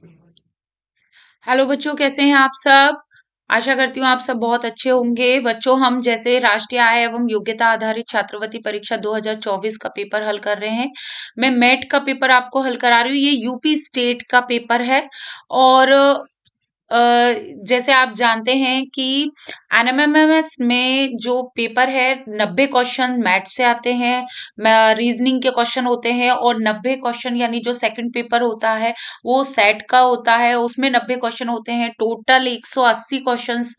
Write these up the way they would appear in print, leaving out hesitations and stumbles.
Hello बच्चों, कैसे हैं आप सब। आशा करती हूँ आप सब बहुत अच्छे होंगे। बच्चों, हम जैसे राष्ट्रीय आय एवं योग्यता आधारित छात्रवृत्ति परीक्षा 2024 का पेपर हल कर रहे हैं। मैं मैट का पेपर आपको हल करा रही हूँ। ये यूपी स्टेट का पेपर है। और अ, जैसे आप जानते हैं कि एनएमएमएस में जो पेपर है 90 क्वेश्चन मैथ से आते हैं, रीजनिंग के क्वेश्चन होते हैं, और 90 क्वेश्चन यानी जो सेकंड पेपर होता है वो सेट का होता है, उसमें 90 क्वेश्चन होते हैं। टोटल 180 क्वेश्चंस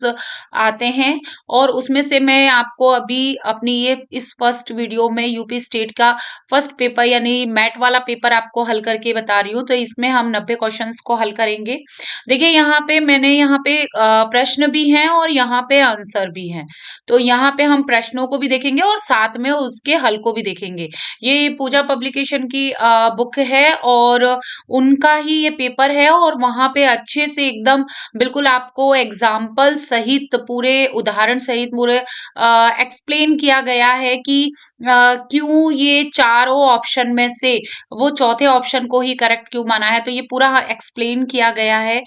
आते हैं। और उसमें से मैं आपको अभी अपनी ये इस फर्स्ट वीडियो में यूपी स्टेट का फर्स्ट पेपर यानी मैथ वाला पेपर आपको हल करके बता रही हूँ। तो इसमें हम 90 क्वेश्चंस को हल करेंगे। देखिए, यहाँ पे मैंने यहाँ पे प्रश्न भी हैं और यहाँ पे आंसर भी हैं। तो यहाँ पे हम प्रश्नों को भी देखेंगे और साथ में उसके हल को भी देखेंगे। ये पूजा पब्लिकेशन की बुक है और उनका ही ये पेपर है, और वहां पे अच्छे से एकदम बिल्कुल आपको एग्जाम्पल सहित पूरे उदाहरण सहित पूरे एक्सप्लेन किया गया है कि क्यों ये चारों ऑप्शन में से वो चौथे ऑप्शन को ही करेक्ट क्यों माना है। तो ये पूरा एक्सप्लेन किया गया है,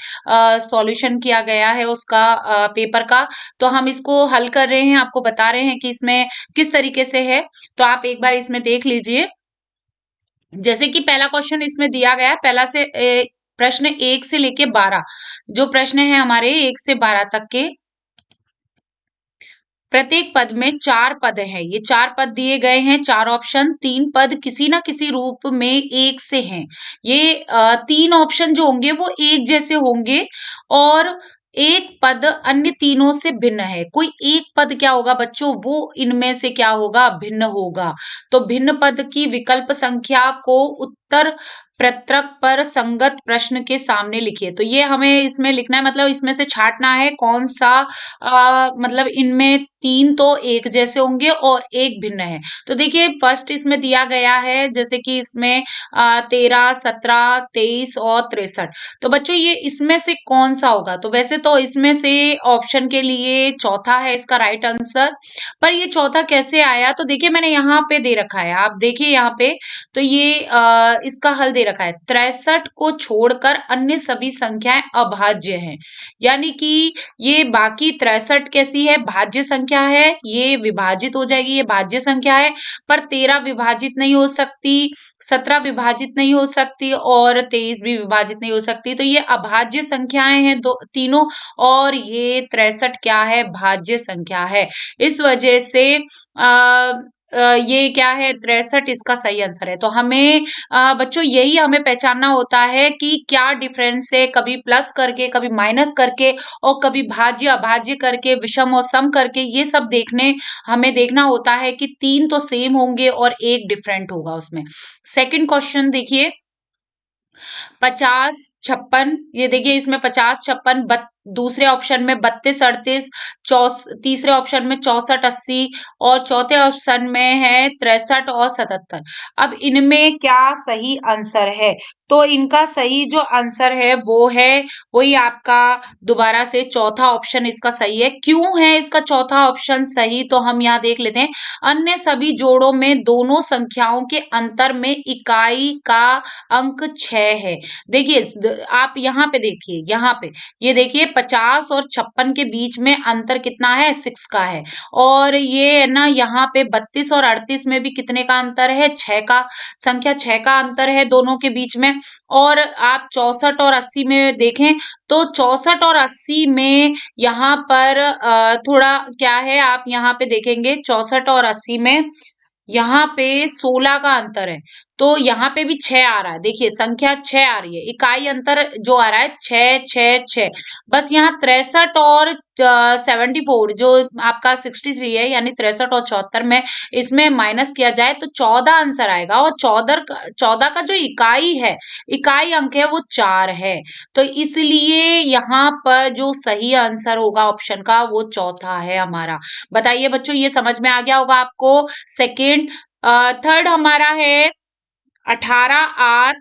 सॉल्यूशन किया गया है उसका पेपर का। तो हम इसको हल कर रहे हैं, आपको बता रहे हैं कि इसमें किस तरीके से है। तो आप एक बार इसमें देख लीजिए। जैसे कि पहला क्वेश्चन इसमें दिया गया है, पहला से प्रश्न 1 से लेके 12, जो प्रश्न है हमारे 1 से 12 तक के। प्रत्येक पद में 4 पद हैं। ये 4 पद दिए गए हैं, 4 ऑप्शन, 3 पद किसी ना किसी रूप में एक से हैं। ये 3 ऑप्शन जो होंगे वो एक जैसे होंगे, और एक पद अन्य तीनों से भिन्न है। कोई एक पद क्या होगा बच्चों, वो इनमें से क्या होगा, भिन्न होगा। तो भिन्न पद की विकल्प संख्या को उत्तर पत्रक पर संगत प्रश्न के सामने लिखिए। तो ये हमें इसमें लिखना है, मतलब इसमें से छांटना है कौन सा मतलब इनमें 3 तो एक जैसे होंगे और एक भिन्न है। तो देखिए, फर्स्ट इसमें दिया गया है जैसे कि इसमें 13, 17, 23 और 63। तो बच्चों, ये इसमें से कौन सा होगा। तो वैसे तो इसमें से ऑप्शन के लिए चौथा है इसका राइट आंसर। पर ये चौथा कैसे आया, तो देखिए मैंने यहाँ पे दे रखा है, आप देखिए यहाँ पे। तो ये इसका हल दे रखा है, 63 को छोड़कर अन्य सभी संख्याएं अभाज्य हैं। यानी कि ये बाकी 63 कैसी है, भाज्य संख्या है, ये विभाजित हो जाएगी, ये भाज्य संख्या है। पर 13 विभाजित नहीं हो सकती, 17 विभाजित नहीं हो सकती, और 23 भी विभाजित नहीं हो सकती। तो ये अभाज्य संख्याएं हैं दो तीनों, और ये 63 क्या है, भाज्य संख्या है। इस वजह से ये क्या है, 63 इसका सही आंसर है। तो हमें बच्चों यही हमें पहचानना होता है कि क्या डिफरेंस है, कभी प्लस करके, कभी माइनस करके, और कभी भाज्य अभाज्य करके, विषम और सम करके। ये सब हमें देखना होता है कि 3 तो सेम होंगे और एक डिफरेंट होगा उसमें। सेकंड क्वेश्चन देखिए, 50, 56। ये देखिए इसमें 50, 56, दूसरे ऑप्शन में 32, 38, तीसरे ऑप्शन में 64, 80, और चौथे ऑप्शन में है 63 और 77। अब इनमें क्या सही आंसर है, तो इनका सही जो आंसर है वो है वही आपका दोबारा से चौथा ऑप्शन इसका सही है। क्यों है इसका चौथा ऑप्शन सही, तो हम यहाँ देख लेते हैं। अन्य सभी जोड़ों में दोनों संख्याओं के अंतर में इकाई का अंक 6 है। देखिए आप यहाँ पे देखिए, यहाँ पे ये देखिए 50 और 56 के बीच में अंतर कितना है, 6 का है। और ये है ना, यहाँ पे 32 और 38 में भी कितने का अंतर है, 6 का, संख्या 6 का अंतर है दोनों के बीच में। और आप 64 और 80 में देखें तो 64 और 80 में यहाँ पर थोड़ा क्या है, आप यहाँ पे देखेंगे 64 और 80 में यहाँ पे 16 का अंतर है। तो यहाँ पे भी 6 आ रहा है, देखिए संख्या 6 आ रही है, इकाई अंतर जो आ रहा है 6, 6, 6। बस यहाँ 63 और 74 जो आपका 63 है, यानी 63 और 74 में इसमें माइनस किया जाए तो 14 आंसर आएगा। और 14 का जो इकाई है, इकाई अंक है वो 4 है। तो इसलिए यहाँ पर जो सही आंसर होगा ऑप्शन का वो चौथा है हमारा। बताइए बच्चों, ये समझ में आ गया होगा आपको। सेकेंड, थर्ड हमारा है 18R,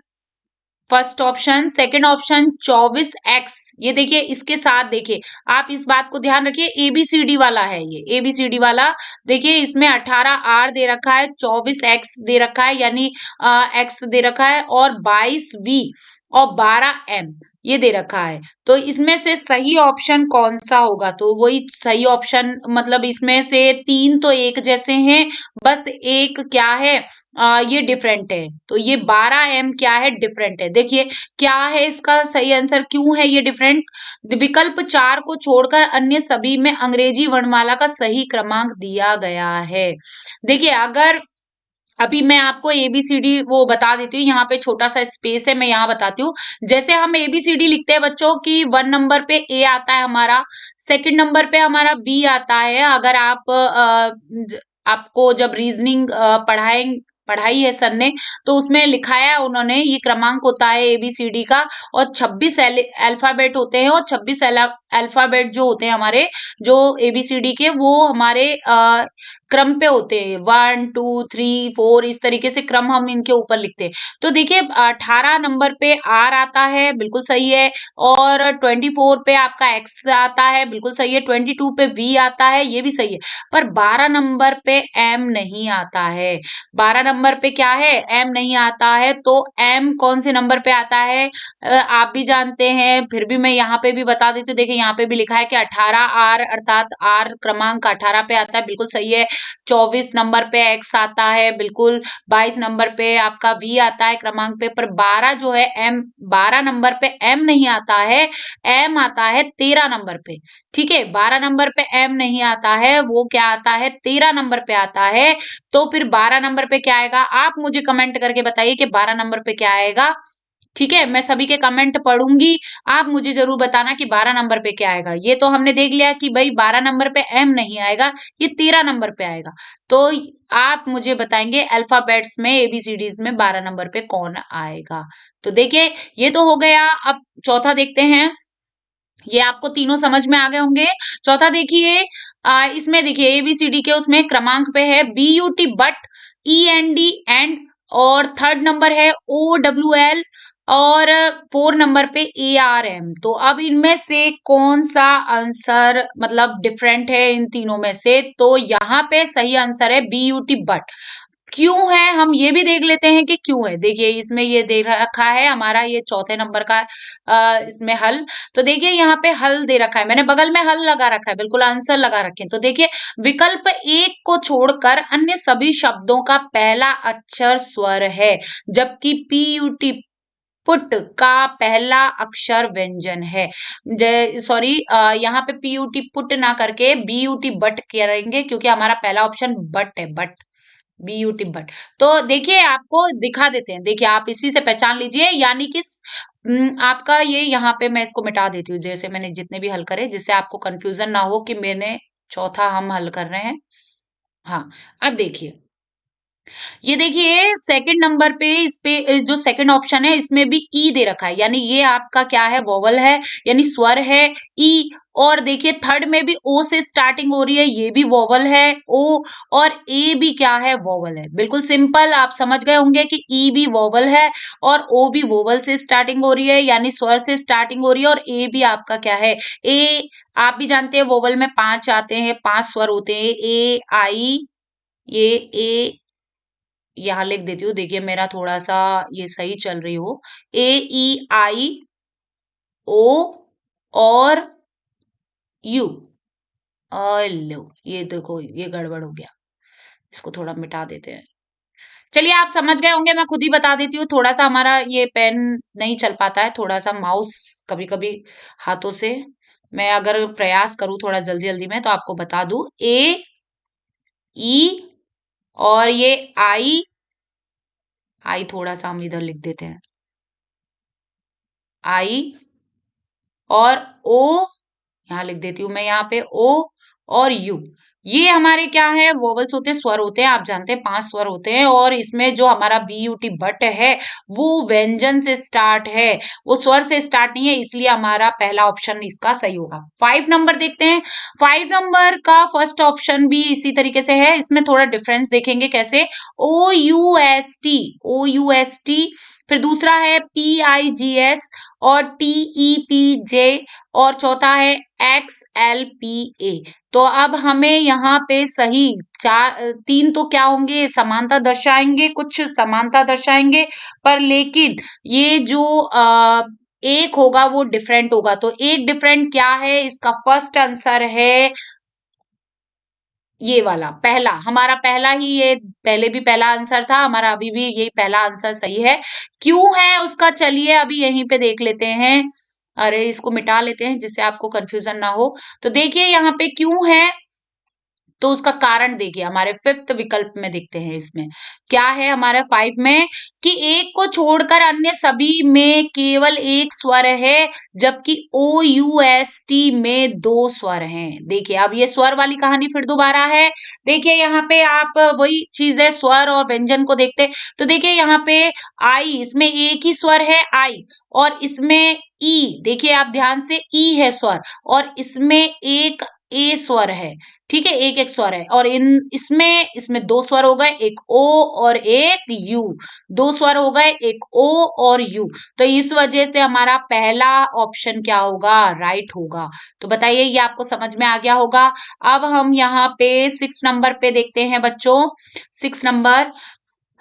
first option. Second option 24X। ये देखिए इसके साथ देखिए, आप इस बात को ध्यान रखिए, एबीसीडी वाला है ये, एबीसीडी वाला। देखिए इसमें 18R दे रखा है, 24X दे रखा है, यानी X दे रखा है, और 22B और 12M। ये दे रखा है। तो इसमें से सही ऑप्शन कौन सा होगा? तो वही सही ऑप्शन, मतलब इसमें से तीन तो एक जैसे हैं, बस एक क्या है, ये डिफरेंट है। तो ये 12M क्या है? डिफरेंट है। देखिए क्या है इसका सही आंसर, क्यों है ये डिफरेंट? विकल्प 4 को छोड़कर अन्य सभी में अंग्रेजी वर्णमाला का सही क्रमांक दिया गया है। देखिए अगर अभी मैं आपको एबीसीडी वो बता देती हूँ, यहाँ पे छोटा सा स्पेस है, मैं यहाँ बताती हूँ। जैसे हम एबीसीडी लिखते हैं बच्चों की, 1 नंबर पे ए आता है हमारा, सेकंड नंबर पे हमारा बी आता है। अगर आप आपको जब रीजनिंग पढ़ाई है सर ने, तो उसमें लिखाया है उन्होंने, ये क्रमांक होता है एबीसीडी का, और 26 अल्फाबेट होते हैं, और 26 अल्फाबेट जो होते हैं हमारे, जो एबीसीडी के, वो हमारे क्रम पे होते हैं, 1 2 3 4, इस तरीके से क्रम हम इनके ऊपर लिखते हैं। तो देखिए 18 नंबर पे आर आता है, बिल्कुल सही है, और 24 पे आपका एक्स आता है, बिल्कुल सही है, 22 पे वी आता है, ये भी सही है। पर 12 नंबर पे एम नहीं आता है। 12 नंबर पे क्या है? एम नहीं आता है। तो एम कौन से नंबर पे आता है? आप भी जानते हैं, फिर भी मैं यहाँ पे भी बता देती हूँ। देखिए यहाँ पे भी लिखा है कि 18R, अर्थात आर क्रमांक 18 पे आता है, बिल्कुल सही है। 24 नंबर पे एक्स आता है, बिल्कुल। 22 नंबर पे आपका वी आता है क्रमांक पे, पर 12 जो है एम, 12 नंबर पे एम नहीं आता है, एम आता है 13 नंबर पे। ठीक है, 12 नंबर पे एम नहीं आता है, वो क्या आता है? 13 नंबर पे आता है। तो फिर 12 नंबर पे क्या आएगा? आप मुझे कमेंट करके बताइए कि 12 नंबर पे क्या आएगा। ठीक है, मैं सभी के कमेंट पढ़ूंगी, आप मुझे जरूर बताना कि 12 नंबर पे क्या आएगा। ये तो हमने देख लिया कि भाई 12 नंबर पे एम नहीं आएगा, ये 13 नंबर पे आएगा। तो आप मुझे बताएंगे अल्फाबेट्स में, एबीसीडीज में 12 नंबर पे कौन आएगा। तो देखिए ये तो हो गया। अब चौथा देखते हैं। ये आपको तीनों समझ में आ गए होंगे। चौथा देखिए, इसमें देखिए एबीसीडी के उसमें क्रमांक पे है BUT, बट, END, एंड, और थर्ड नंबर है OWL, और 4 नंबर पे ARM। तो अब इनमें से कौन सा आंसर मतलब डिफरेंट है इन तीनों में से? तो यहाँ पे सही आंसर है BUT, बट। क्यों है, हम ये भी देख लेते हैं कि क्यों है। देखिए इसमें ये दे रखा है हमारा, ये चौथे नंबर का इसमें हल। तो देखिए यहाँ पे हल दे रखा है, मैंने बगल में हल लगा रखा है, बिल्कुल आंसर लगा रखे हैं। तो देखिए विकल्प एक को छोड़कर अन्य सभी शब्दों का पहला अक्षर स्वर है, जबकि पीयूटी, पुट, का पहला अक्षर व्यंजन है। सॉरी, यहाँ पे पीयूटी पुट ना करके बीयूटी बट करेंगे, क्योंकि हमारा पहला ऑप्शन बट है, बट, BUT, बट। तो देखिए आपको दिखा देते हैं, देखिए आप इसी से पहचान लीजिए, यानी कि आपका ये, यहाँ पे मैं इसको मिटा देती हूँ, जैसे मैंने जितने भी हल करे, जिससे आपको कंफ्यूजन ना हो कि मैंने चौथा हम हल कर रहे हैं। हाँ, अब देखिए, ये देखिए सेकंड नंबर पे, इस पे जो सेकंड ऑप्शन है, इसमें भी ई दे रखा है, यानी ये आपका क्या है? वोवल है, यानी स्वर है, ई। और देखिए थर्ड में भी ओ से स्टार्टिंग हो रही है, ये भी वोवल है, ओ। और ए भी क्या है? वोवल है। बिल्कुल सिंपल, आप समझ गए होंगे कि ई भी वोवल है, और ओ भी वोवल से स्टार्टिंग हो रही है, यानी स्वर से स्टार्टिंग हो रही है, और ए भी आपका क्या है? ए। आप भी जानते हैं वोवल में 5 आते हैं, 5 स्वर होते हैं, ए, आई, ये ए। यहाँ लिख देती हूँ, देखिए मेरा थोड़ा सा ये सही चल रही हो, AEIO और यू। लो, ये देखो ये गड़बड़ हो गया, इसको थोड़ा मिटा देते हैं। चलिए आप समझ गए होंगे, मैं खुद ही बता देती हूँ। थोड़ा सा हमारा ये पेन नहीं चल पाता है, थोड़ा सा माउस कभी कभी हाथों से, मैं अगर प्रयास करूँ थोड़ा जल्दी जल्दी में तो आपको बता दूं, AE, और ये आई, आई थोड़ा सा हम इधर लिख देते हैं, आई, और ओ, यहाँ लिख देती हूँ मैं, यहाँ पे ओ और यू। ये हमारे क्या है? वोवल्स होते हैं, स्वर होते हैं, आप जानते हैं 5 स्वर होते हैं। और इसमें जो हमारा BUT बट है, वो व्यंजन से स्टार्ट है, वो स्वर से स्टार्ट नहीं है, इसलिए हमारा पहला ऑप्शन इसका सही होगा। 5 नंबर देखते हैं। 5 नंबर का फर्स्ट ऑप्शन भी इसी तरीके से है, इसमें थोड़ा डिफरेंस देखेंगे कैसे। OUST, OUST, फिर दूसरा है PIGS, और TEPJ, और चौथा है XLPA। तो अब हमें यहाँ पे सही तीन तो क्या होंगे? समानता दर्शाएंगे, कुछ समानता दर्शाएंगे, पर लेकिन ये जो एक होगा वो डिफरेंट होगा। तो एक डिफरेंट क्या है, इसका फर्स्ट आंसर है ये वाला पहला। हमारा पहला ही, ये पहले भी पहला आंसर था हमारा, अभी भी यही पहला आंसर सही है। क्यों है उसका, चलिए अभी यहीं पे देख लेते हैं। अरे इसको मिटा लेते हैं जिससे आपको कंफ्यूजन ना हो। तो देखिए यहाँ पे क्यों है, तो उसका कारण देखिए हमारे फिफ्थ विकल्प में देखते हैं। इसमें क्या है हमारे फाइव में, कि एक को छोड़कर अन्य सभी में केवल एक स्वर है, जबकि ओ यू एस टी में दो स्वर हैं। देखिए अब ये स्वर वाली कहानी फिर दोबारा है। देखिए यहाँ पे आप वही चीज है, स्वर और व्यंजन को देखते। तो देखिए यहाँ पे आई, इसमें एक ही स्वर है आई, और इसमें ई, देखिए आप ध्यान से, ई है स्वर, और इसमें एक ए स्वर है। ठीक है, एक एक स्वर है, और इन इसमें इसमें दो स्वर हो गए, एक ओ और एक यू। दो स्वर हो गए, एक ओ और यू। तो इस वजह से हमारा पहला ऑप्शन क्या होगा, राइट होगा। तो बताइए ये आपको समझ में आ गया होगा। अब हम यहाँ पे 6 नंबर पे देखते हैं बच्चों। 6 नंबर,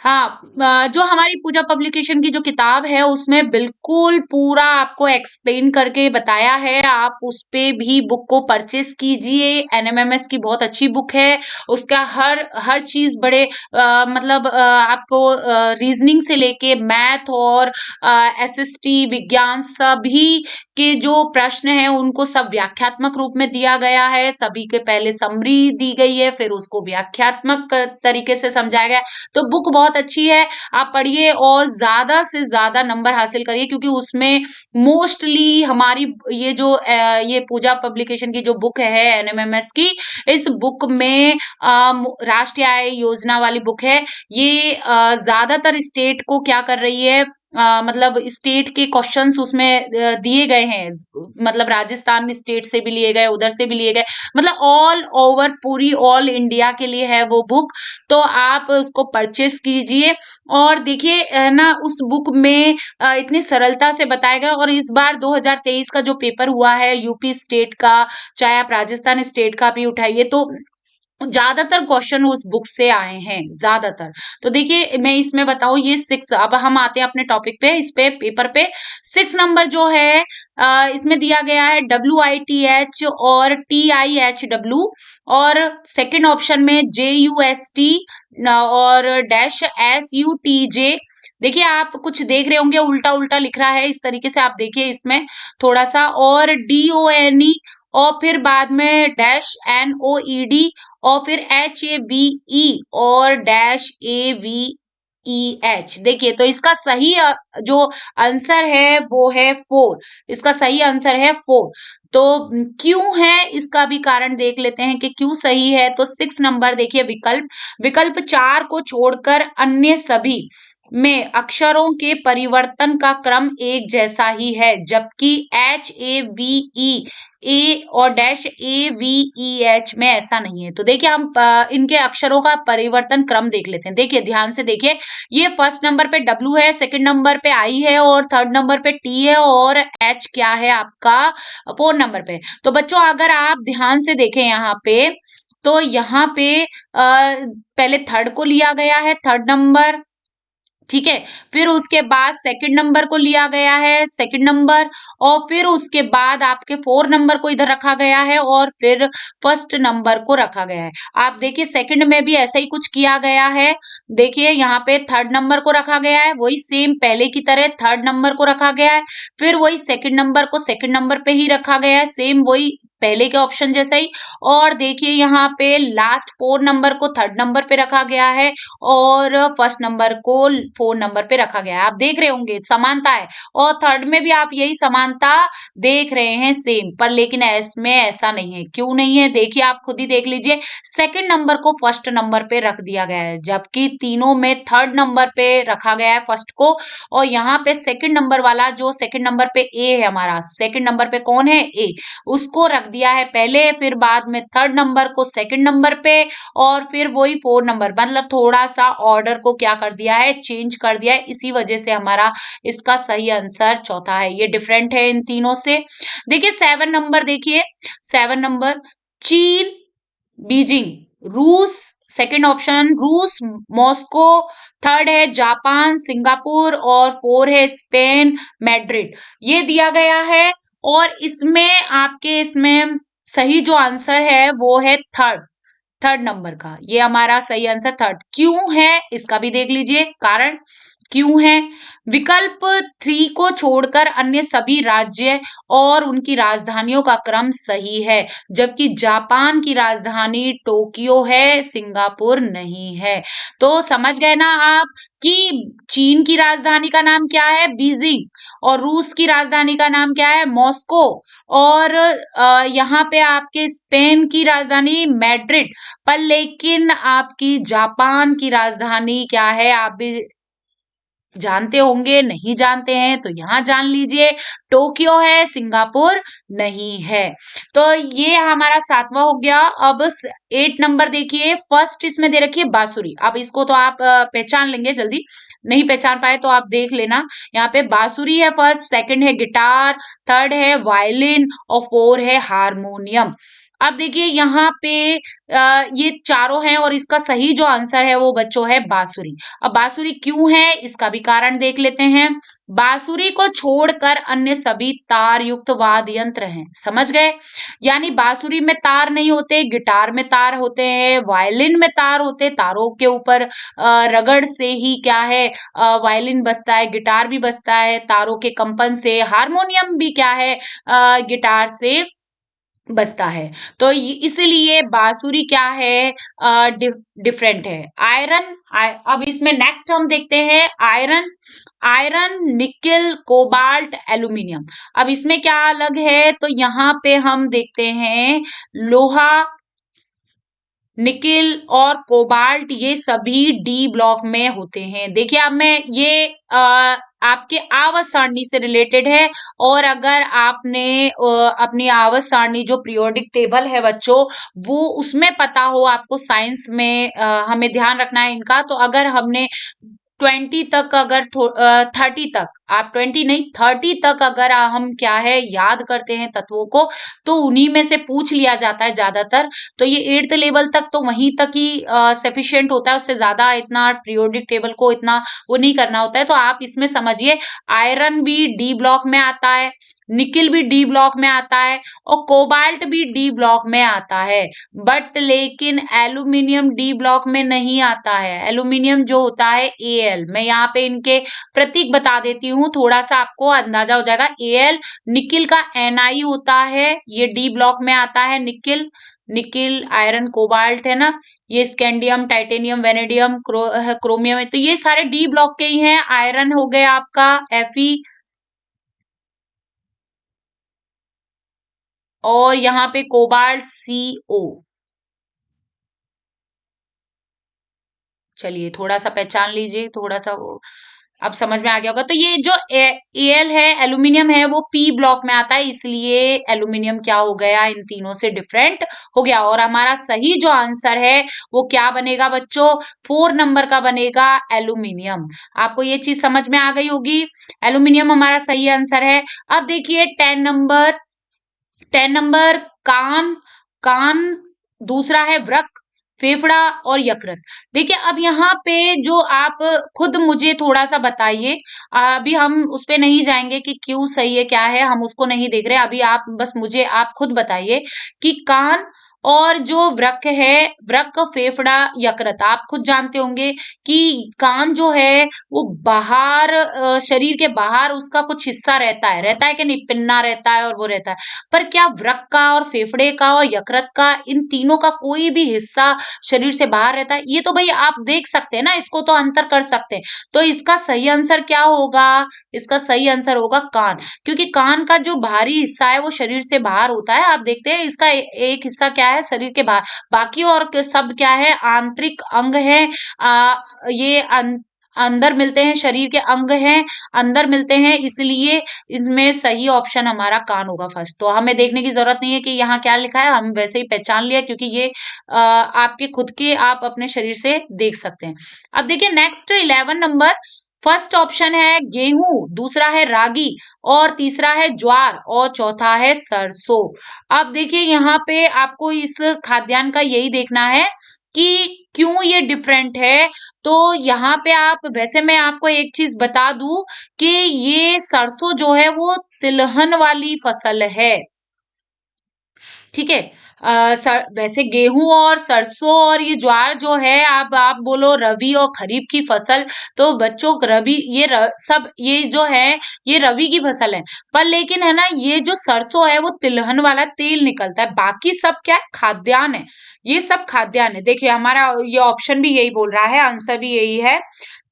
हाँ, जो हमारी पूजा पब्लिकेशन की जो किताब है उसमें बिल्कुल पूरा आपको एक्सप्लेन करके बताया है। आप उस पे भी बुक को परचेस कीजिए, एनएमएमएस की बहुत अच्छी बुक है। उसका हर हर चीज बड़े मतलब आपको रीजनिंग से लेके मैथ और एसएसटी विज्ञान सभी के जो प्रश्न हैं उनको सब व्याख्यात्मक रूप में दिया गया है। सभी के पहले समरी दी गई है, फिर उसको व्याख्यात्मक तरीके से समझाया गया है। तो बुक बहुत अच्छी है, आप पढ़िए और ज्यादा से ज्यादा नंबर हासिल करिए, क्योंकि उसमें मोस्टली हमारी ये जो ये पूजा पब्लिकेशन की जो बुक है एनएमएमएस की, इस बुक में राष्ट्रीय आय योजना वाली बुक है। ये ज्यादातर स्टेट को क्या कर रही है, मतलब स्टेट के क्वेश्चंस उसमें दिए गए हैं। मतलब राजस्थान स्टेट से भी लिए गए, उधर से भी लिए गए, मतलब ऑल ओवर पूरी ऑल इंडिया के लिए है वो बुक। तो आप उसको परचेस कीजिए और देखिए ना, उस बुक में इतनी सरलता से बताया गया। और इस बार 2023 का जो पेपर हुआ है यूपी स्टेट का, चाहे आप राजस्थान स्टेट का भी उठाइए, तो ज्यादातर क्वेश्चन उस बुक से आए हैं ज्यादातर। तो देखिए मैं इसमें बताऊं ये 6, अब हम आते हैं अपने टॉपिक पे, इस पे पेपर पे। 6 नंबर जो है इसमें दिया गया है WITH और TIHW, और सेकंड ऑप्शन में JUST और -SUTJ। देखिए आप कुछ देख रहे होंगे उल्टा उल्टा लिख रहा है, इस तरीके से आप देखिए इसमें थोड़ा सा, और DONE, और फिर बाद में -NOED, और फिर HAVE और -AVEH। देखिए तो इसका सही जो आंसर है वो है 4। इसका सही आंसर है 4। तो क्यों है इसका भी कारण देख लेते हैं कि क्यों सही है। तो 6 नंबर देखिए, विकल्प विकल्प 4 को छोड़कर अन्य सभी में अक्षरों के परिवर्तन का क्रम एक जैसा ही है, जबकि HAVE और -AVEH में ऐसा नहीं है। तो देखिए हम इनके अक्षरों का परिवर्तन क्रम देख लेते हैं। देखिए ध्यान से देखिए, ये फर्स्ट नंबर पे W है, सेकंड नंबर पे I है, और थर्ड नंबर पे T है, और H क्या है आपका 4 नंबर पे। तो बच्चों अगर आप ध्यान से देखें यहाँ पे, तो यहाँ पे पहले थर्ड को लिया गया है, थर्ड नंबर, ठीक है, फिर उसके बाद सेकंड नंबर को लिया गया है, सेकंड नंबर, और फिर उसके बाद आपके 4 नंबर को इधर रखा गया है, और फिर फर्स्ट नंबर को रखा गया है। आप देखिए सेकंड में भी ऐसा ही कुछ किया गया है। देखिए यहाँ पे थर्ड नंबर को रखा गया है, वही सेम पहले की तरह थर्ड नंबर को रखा गया है, फिर वही सेकंड नंबर को सेकंड नंबर पे ही रखा गया है, सेम वही पहले के ऑप्शन जैसा ही। और देखिए यहाँ पे लास्ट 4 नंबर को थर्ड नंबर पे रखा गया है, और फर्स्ट नंबर को 4 नंबर पे रखा गया है। आप देख रहे होंगे समानता है, और थर्ड में भी आप यही समानता देख रहे हैं सेम, पर लेकिन इसमें ऐसा नहीं है। क्यों नहीं है, देखिए आप खुद ही देख लीजिए। सेकंड नंबर को फर्स्ट नंबर पे रख दिया गया है, जबकि तीनों में थर्ड नंबर पे रखा गया है फर्स्ट को। और यहाँ पे सेकंड नंबर वाला, जो सेकंड नंबर पे ए है, हमारा सेकंड नंबर पे कौन है, ए, उसको रख दिया है पहले, फिर बाद में थर्ड नंबर को सेकंड नंबर पे, और फिर वही 4 नंबर, मतलब थोड़ा सा ऑर्डर को क्या कर दिया है, चेंज कर दिया है। इसी वजह से हमारा इसका सही आंसर चौथा है, ये डिफरेंट है इन तीनों से। देखिए 7 नंबर, देखिए 7 नंबर, चीन, बीजिंग, रूस, सेकंड ऑप्शन रूस, मॉस्को, थर्ड है जापान, सिंगापुर और फोर है स्पेन, मैड्रिड। ये दिया गया है और इसमें आपके इसमें सही जो आंसर है वो है थर्ड, थर्ड नंबर का। ये हमारा सही आंसर थर्ड। क्यों है इसका भी देख लीजिए कारण क्यों है। विकल्प 3 को छोड़कर अन्य सभी राज्य और उनकी राजधानियों का क्रम सही है, जबकि जापान की राजधानी टोक्यो है, सिंगापुर नहीं है। तो समझ गए ना आप कि चीन की राजधानी का नाम क्या है, बीजिंग, और रूस की राजधानी का नाम क्या है, मॉस्को, और यहाँ पे आपके स्पेन की राजधानी मैड्रिड। पर लेकिन आपकी जापान की राजधानी क्या है, आप भी जानते होंगे, नहीं जानते हैं तो यहाँ जान लीजिए, टोक्यो है, सिंगापुर नहीं है। तो ये हमारा सातवां हो गया। अब 8 नंबर देखिए, फर्स्ट इसमें दे रखी है बांसुरी। अब इसको तो आप पहचान लेंगे जल्दी, नहीं पहचान पाए तो आप देख लेना। यहाँ पे बांसुरी है फर्स्ट, सेकंड है गिटार, थर्ड है वायलिन और फोर है हारमोनियम। अब देखिए यहाँ पे ये चारों हैं और इसका सही जो आंसर है वो बच्चों है बांसुरी। अब बांसुरी क्यों है इसका भी कारण देख लेते हैं। बांसुरी को छोड़कर अन्य सभी तार युक्त वाद्य यंत्र हैं, समझ गए। यानी बांसुरी में तार नहीं होते, गिटार में तार होते हैं, वायलिन में तार होते, तारों के ऊपर रगड़ से ही क्या है वायलिन बजता है, गिटार भी बजता है तारों के कंपन से, हारमोनियम भी क्या है गिटार से बजता है। तो इसलिए बांसुरी क्या है डिफरेंट है। अब इसमें नेक्स्ट हम देखते हैं iron. Iron, nickel, cobalt, aluminium. अब इसमें क्या अलग है तो यहाँ पे हम देखते हैं लोहा, निकेल और कोबाल्ट ये सभी डी ब्लॉक में होते हैं। देखिए अब मैं ये आपके आवर्त सारणी से रिलेटेड है, और अगर आपने अपनी आवर्त सारणी जो पीरियोडिक टेबल है बच्चों, वो उसमें पता हो आपको साइंस में, हमें ध्यान रखना है इनका। तो अगर हमने 20 तक, अगर 30 तक, आप 20 नहीं 30 तक अगर हम क्या है याद करते हैं तत्वों को, तो उन्हीं में से पूछ लिया जाता है ज्यादातर। तो ये 8th लेवल तक तो वहीं तक ही सफिशिएंट होता है, उससे ज्यादा इतना पीरियोडिक टेबल को इतना वो नहीं करना होता है। तो आप इसमें समझिए आयरन भी डी ब्लॉक में आता है, निकिल भी डी ब्लॉक में आता है और कोबाल्ट भी डी ब्लॉक में आता है। बट लेकिन एल्यूमिनियम डी ब्लॉक में नहीं आता है। एल्यूमिनियम जो होता है एल, मैं यहाँ पे इनके प्रतीक बता देती हूँ, थोड़ा सा आपको अंदाजा हो जाएगा। एल निकिल का एनआई होता है, ये डी ब्लॉक में आता है निकिल। निकिल, आयरन, कोबाल्ट है ना, ये स्कैंडियम, टाइटेनियम, वेनेडियम, क्रोमियम है, तो ये सारे डी ब्लॉक के ही हैं। आयरन हो गया आपका Fe, और यहाँ पे कोबाल्ट CO। चलिए थोड़ा सा पहचान लीजिए, थोड़ा सा वो अब समझ में आ गया होगा। तो ये जो एल है, एल्यूमिनियम है, वो पी ब्लॉक में आता है, इसलिए एल्यूमिनियम क्या हो गया, इन तीनों से डिफरेंट हो गया। और हमारा सही जो आंसर है वो क्या बनेगा बच्चों, 4 नंबर का बनेगा एल्यूमिनियम। आपको ये चीज समझ में आ गई होगी, एल्यूमिनियम हमारा सही आंसर है। अब देखिए 10 नंबर कान। कान, दूसरा है वृक्क, फेफड़ा और यकृत। देखिए अब यहाँ पे जो आप खुद मुझे थोड़ा सा बताइए, अभी हम उस पे नहीं जाएंगे कि क्यों सही है क्या है, हम उसको नहीं देख रहे अभी। आप बस मुझे आप खुद बताइए कि कान और जो वृक्क है, वृक्क, फेफड़ा, यकृत, आप खुद जानते होंगे कि कान जो है वो बाहर शरीर के बाहर उसका कुछ हिस्सा रहता है कि नहीं, पिन्ना रहता है और वो रहता है। पर क्या वृक्क का और फेफड़े का और यकृत का, इन तीनों का कोई भी हिस्सा शरीर से बाहर रहता है? ये तो भाई आप देख सकते हैं ना, इसको तो अंतर कर सकते हैं। तो इसका सही आंसर क्या होगा, इसका सही आंसर होगा कान। क्योंकि कान का जो बाहरी हिस्सा है वो शरीर से बाहर होता है। आप देखते हैं इसका एक हिस्सा क्या है शरीर के बाहर, बाकी और सब क्या है आंतरिक अंग है। ये अंदर मिलते हैं, शरीर के अंग हैं, अंदर मिलते हैं, इसलिए इसमें सही ऑप्शन हमारा कान होगा फर्स्ट। तो हमें देखने की जरूरत नहीं है कि यहाँ क्या लिखा है, हम वैसे ही पहचान लिया, क्योंकि ये आपके खुद के आप अपने शरीर से देख सकते हैं। अब देखिए नेक्स्ट 11 नंबर, फर्स्ट ऑप्शन है गेहूं, दूसरा है रागी और तीसरा है ज्वार और चौथा है सरसों। अब देखिए यहाँ पे आपको इस खाद्यान्न का यही देखना है कि क्यों ये डिफरेंट है। तो यहाँ पे आप, वैसे मैं आपको एक चीज बता दूं कि ये सरसों जो है वो तिलहन वाली फसल है, ठीक है। वैसे गेहूं और सरसों और ये ज्वार जो है, आप बोलो रबी और खरीफ की फसल, तो बच्चों रबी ये सब ये जो है ये रबी की फसल है। पर लेकिन है ना, ये जो सरसों है वो तिलहन वाला तेल निकलता है, बाकी सब क्या है, खाद्यान्न है। ये सब खाद्यान्न है। देखिए हमारा ये ऑप्शन भी यही बोल रहा है, आंसर भी यही है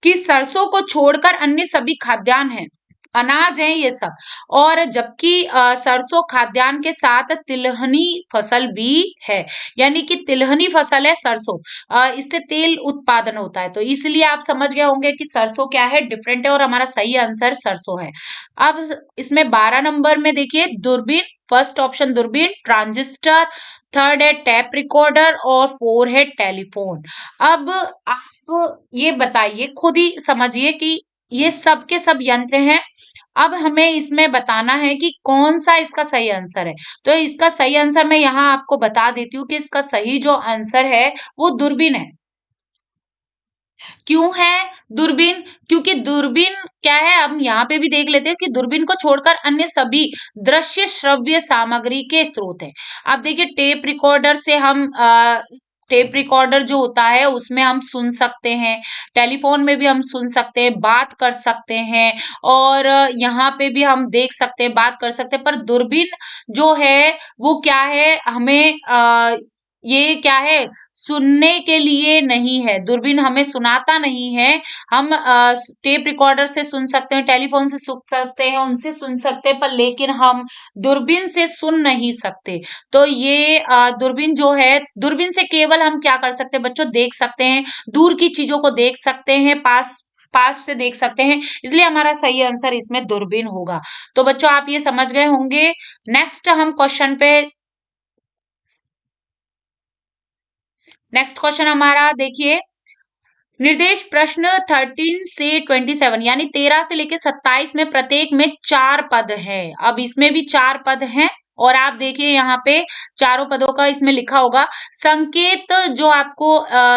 कि सरसों को छोड़कर अन्य सभी खाद्यान्न है, अनाज है ये सब। और जबकि सरसों खाद्यान्न के साथ तिलहनी फसल भी है, यानी कि तिलहनी फसल है सरसों, इससे तेल उत्पादन होता है। तो इसलिए आप समझ गए होंगे कि सरसों क्या है, डिफरेंट है, और हमारा सही आंसर सरसों है। अब इसमें 12 नंबर में देखिए दूरबीन, फर्स्ट ऑप्शन दूरबीन, ट्रांजिस्टर, थर्ड है टैप रिकॉर्डर और फोर है टेलीफोन। अब आप ये बताइए, खुद ही समझिए कि ये सब के सब यंत्र हैं। अब हमें इसमें बताना है कि कौन सा इसका सही आंसर है। तो इसका सही आंसर मैं यहाँ आपको बता देती हूँ कि इसका सही जो आंसर है वो दूरबीन है। क्यों है दूरबीन? क्योंकि दूरबीन क्या है, हम यहाँ पे भी देख लेते हैं कि दूरबीन को छोड़कर अन्य सभी दृश्य श्रव्य सामग्री के स्रोत हैं। अब देखिए टेप रिकॉर्डर से हम टेप रिकॉर्डर जो होता है उसमें हम सुन सकते हैं, टेलीफोन में भी हम सुन सकते हैं, बात कर सकते हैं, और यहाँ पे भी हम देख सकते हैं, बात कर सकते हैं। पर दूरबीन जो है वो क्या है, हमें ये क्या है, सुनने के लिए नहीं है। दूरबीन हमें सुनाता नहीं है। हम टेप रिकॉर्डर से सुन सकते हैं, टेलीफोन से सुन सकते हैं, उनसे सुन सकते हैं, पर लेकिन हम दूरबीन से सुन नहीं सकते। तो ये दूरबीन जो है, दूरबीन से केवल हम क्या कर सकते हैं बच्चों, देख सकते हैं, दूर की चीजों को देख सकते हैं, पास पास से देख सकते हैं। इसलिए हमारा सही आंसर इसमें दूरबीन होगा। तो बच्चों आप ये समझ गए होंगे। नेक्स्ट हम क्वेश्चन पे, नेक्स्ट क्वेश्चन हमारा देखिए, निर्देश प्रश्न 13 से 27 यानी 13 से लेके 27 में प्रत्येक में 4 पद है। अब इसमें भी 4 पद हैं, और आप देखिए यहाँ पे चारों पदों का इसमें लिखा होगा संकेत, जो आपको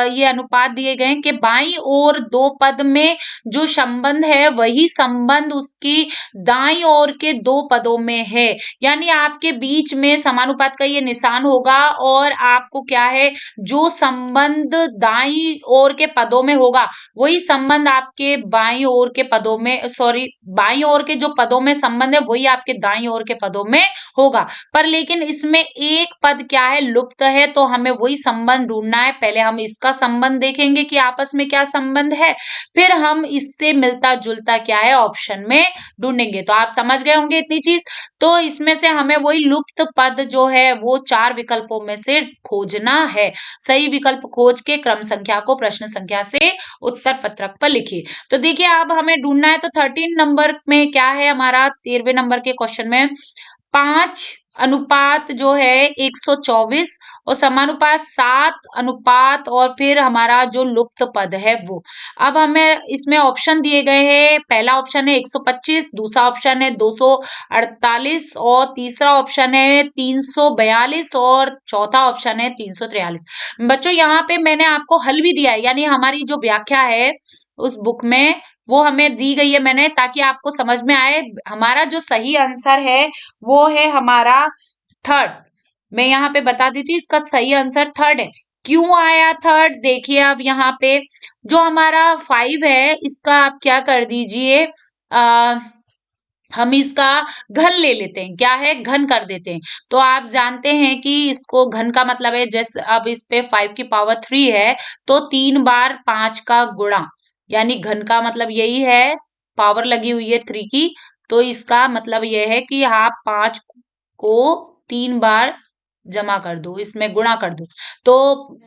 ये अनुपात दिए गए हैं कि बाईं ओर 2 पद में जो संबंध है वही संबंध उसकी दाईं ओर के 2 पदों में है। यानी आपके बीच में समानुपात का ये निशान होगा, और आपको क्या है, जो संबंध दाईं ओर के पदों में होगा वही संबंध आपके बाईं ओर के पदों में, सॉरी, बाईं ओर के जो पदों में संबंध है वही आपके दाईं ओर के पदों में होगा। पर लेकिन इसमें एक पद क्या है, लुप्त है, तो हमें वही संबंध ढूंढना है। पहले हम इसका संबंध देखेंगे कि आपस में क्या संबंध है, फिर हम इससे मिलता जुलता क्या है ऑप्शन में ढूंढेंगे। तो आप समझ गए होंगे इतनी चीज। तो इसमें से हमें वही लुप्त पद जो है वो 4 विकल्पों में से खोजना है। सही विकल्प खोज के क्रम संख्या को प्रश्न संख्या से उत्तर पत्रक पर लिखिए। तो देखिए अब हमें ढूंढना है, तो 13 नंबर में क्या है हमारा, 13वें नंबर के क्वेश्चन में 5 अनुपात जो है 124 और समानुपात 7 अनुपात और फिर हमारा जो लुप्त पद है वो। अब हमें इसमें ऑप्शन दिए गए हैं, पहला ऑप्शन है 125, दूसरा ऑप्शन है 248 और तीसरा ऑप्शन है 342 और चौथा ऑप्शन है 343। बच्चों यहाँ पे मैंने आपको हल भी दिया है, यानी हमारी जो व्याख्या है उस बुक में वो हमें दी गई है मैंने, ताकि आपको समझ में आए। हमारा जो सही आंसर है वो है हमारा थर्ड। मैं यहाँ पे बता देती हूँ, इसका सही आंसर थर्ड है। क्यों आया थर्ड, देखिए अब यहाँ पे जो हमारा 5 है इसका आप क्या कर दीजिए, हम इसका घन ले लेते हैं, क्या है, घन कर देते हैं। तो आप जानते हैं कि इसको घन का मतलब है, जैसे अब इस पे 5 की पावर 3 है तो 3 बार 5 का गुणा, यानी घन का मतलब यही है, पावर लगी हुई है 3 की, तो इसका मतलब यह है कि आप 5 को 3 बार जमा कर दो, इसमें गुणा कर दो। तो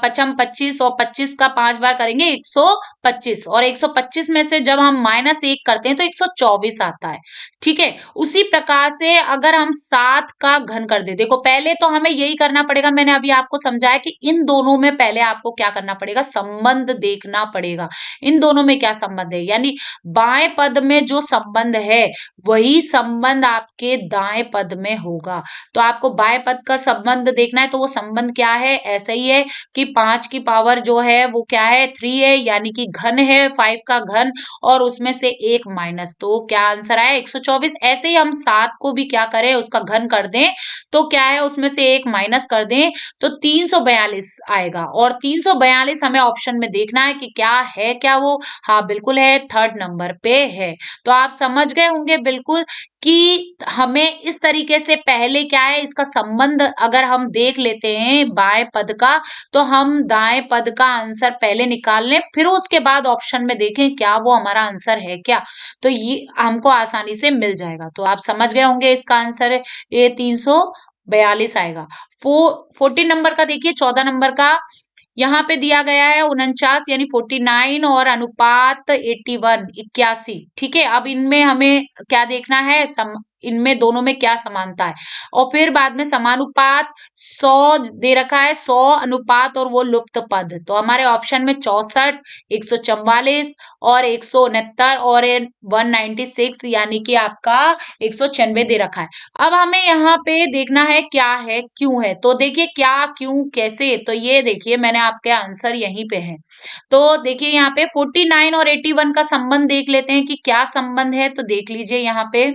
पचम 25 और 25 का 5 बार करेंगे 125, और 125 में से जब हम -1 करते हैं तो 124 आता है। ठीक है, उसी प्रकार से अगर हम 7 का घन कर दे, देखो पहले तो हमें यही करना पड़ेगा, मैंने अभी आपको समझाया कि इन दोनों में पहले आपको क्या करना पड़ेगा, संबंध देखना पड़ेगा, इन दोनों में क्या संबंध है, यानी बाएं पद में जो संबंध है वही संबंध आपके दाएं पद में होगा। तो आपको बाएं पद का संबंध देखना है, तो वो संबंध क्या है, ऐसा ही है कि 5 की पावर जो है वो क्या है 3 है, यानी कि घन है 5 का घन, और उसमें से एक माइनस, तो क्या आंसर आया 124। ऐसे ही हम 7 को भी क्या करें उसका घन कर दें तो क्या है उसमें से एक माइनस कर दें तो 342 आएगा, और 342 हमें ऑप्शन में देखना है कि क्या है, क्या वो, हाँ बिल्कुल है, थर्ड नंबर पे है। तो आप समझ गए होंगे बिल्कुल कि हमें इस तरीके से पहले क्या है इसका संबंध अगर हम देख लेते हैं बाएं पद का, तो हम दाएं पद का आंसर पहले निकाल लें, फिर उसके बाद ऑप्शन में देखें क्या वो हमारा आंसर है क्या, तो ये हमको आसानी से मिल जाएगा। तो आप समझ गए होंगे इसका आंसर ये 342 आएगा। 14 नंबर का देखिए, 14 नंबर का यहाँ पे दिया गया है 49 यानी 49 और अनुपात 81 81। ठीक है, अब इनमें हमें क्या देखना है, इनमें दोनों में क्या समानता है, और फिर बाद में समानुपात 100 दे रखा है, 100 अनुपात और वो लुप्त पद, तो हमारे ऑप्शन में 64, 144 और 169 और 196 यानी कि आपका 196 दे रखा है। अब हमें यहाँ पे देखना है क्या है क्यों है, तो देखिए क्या क्यों कैसे, तो ये देखिए मैंने आपके आंसर यहीं पे है। तो देखिए यहाँ पे 49 और 81 का संबंध देख लेते हैं कि क्या संबंध है, तो देख लीजिए यहाँ पे,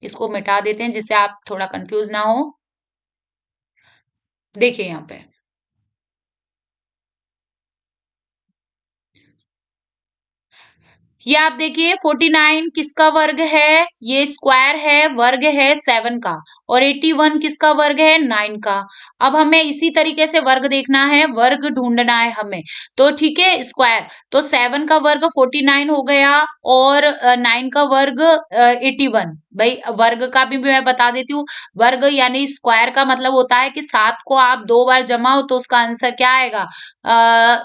इसको मिटा देते हैं जिससे आप थोड़ा कंफ्यूज ना हो। देखिए यहाँ पे ये आप देखिए 49 किसका वर्ग है, ये स्क्वायर है, वर्ग है 7 का, और 81 किसका वर्ग है 9 का। अब हमें इसी तरीके से वर्ग देखना है, वर्ग ढूंढना है हमें, तो ठीक है स्क्वायर, तो 7 का वर्ग 49 हो गया और 9 का वर्ग 81। भाई वर्ग का भी मैं बता देती हूँ, वर्ग यानी स्क्वायर का मतलब होता है कि 7 को आप 2 बार जमाओ तो उसका आंसर क्या आएगा,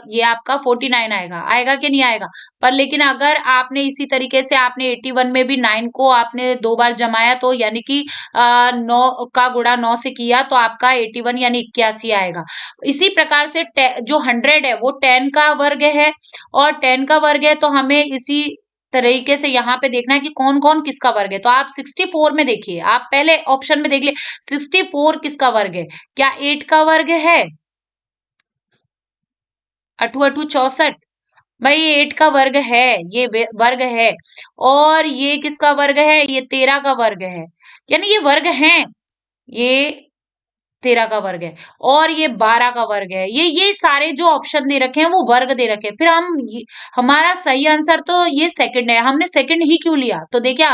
ये आपका 49 आएगा, आएगा कि नहीं आएगा। पर लेकिन अगर आपने इसी तरीके से आपने 81 में भी 9 को आपने 2 बार जमाया तो यानी कि 9 का गुणा 9 से किया तो आपका 81 यानी 81 आएगा। इसी प्रकार से जो 100 है वो 10 का वर्ग है, और 10 का वर्ग है तो हमें इसी तरीके से यहाँ पे देखना है कि कौन कौन किसका वर्ग है। तो आप 64 में देखिए, आप पहले ऑप्शन में देख लिए 64 किसका वर्ग है, क्या 8 का वर्ग है, अठू अठू 64, भाई 8 का वर्ग है, ये वर्ग है, और ये किसका वर्ग है, ये 13 का वर्ग है, यानी ये वर्ग है, ये 13 का वर्ग है, और ये 12 का वर्ग है, ये सारे जो ऑप्शन दे रखे हैं वो वर्ग दे रखे हैं। फिर हमारा सही आंसर तो ये सेकंड है, हमने सेकंड ही क्यों लिया, तो देखिए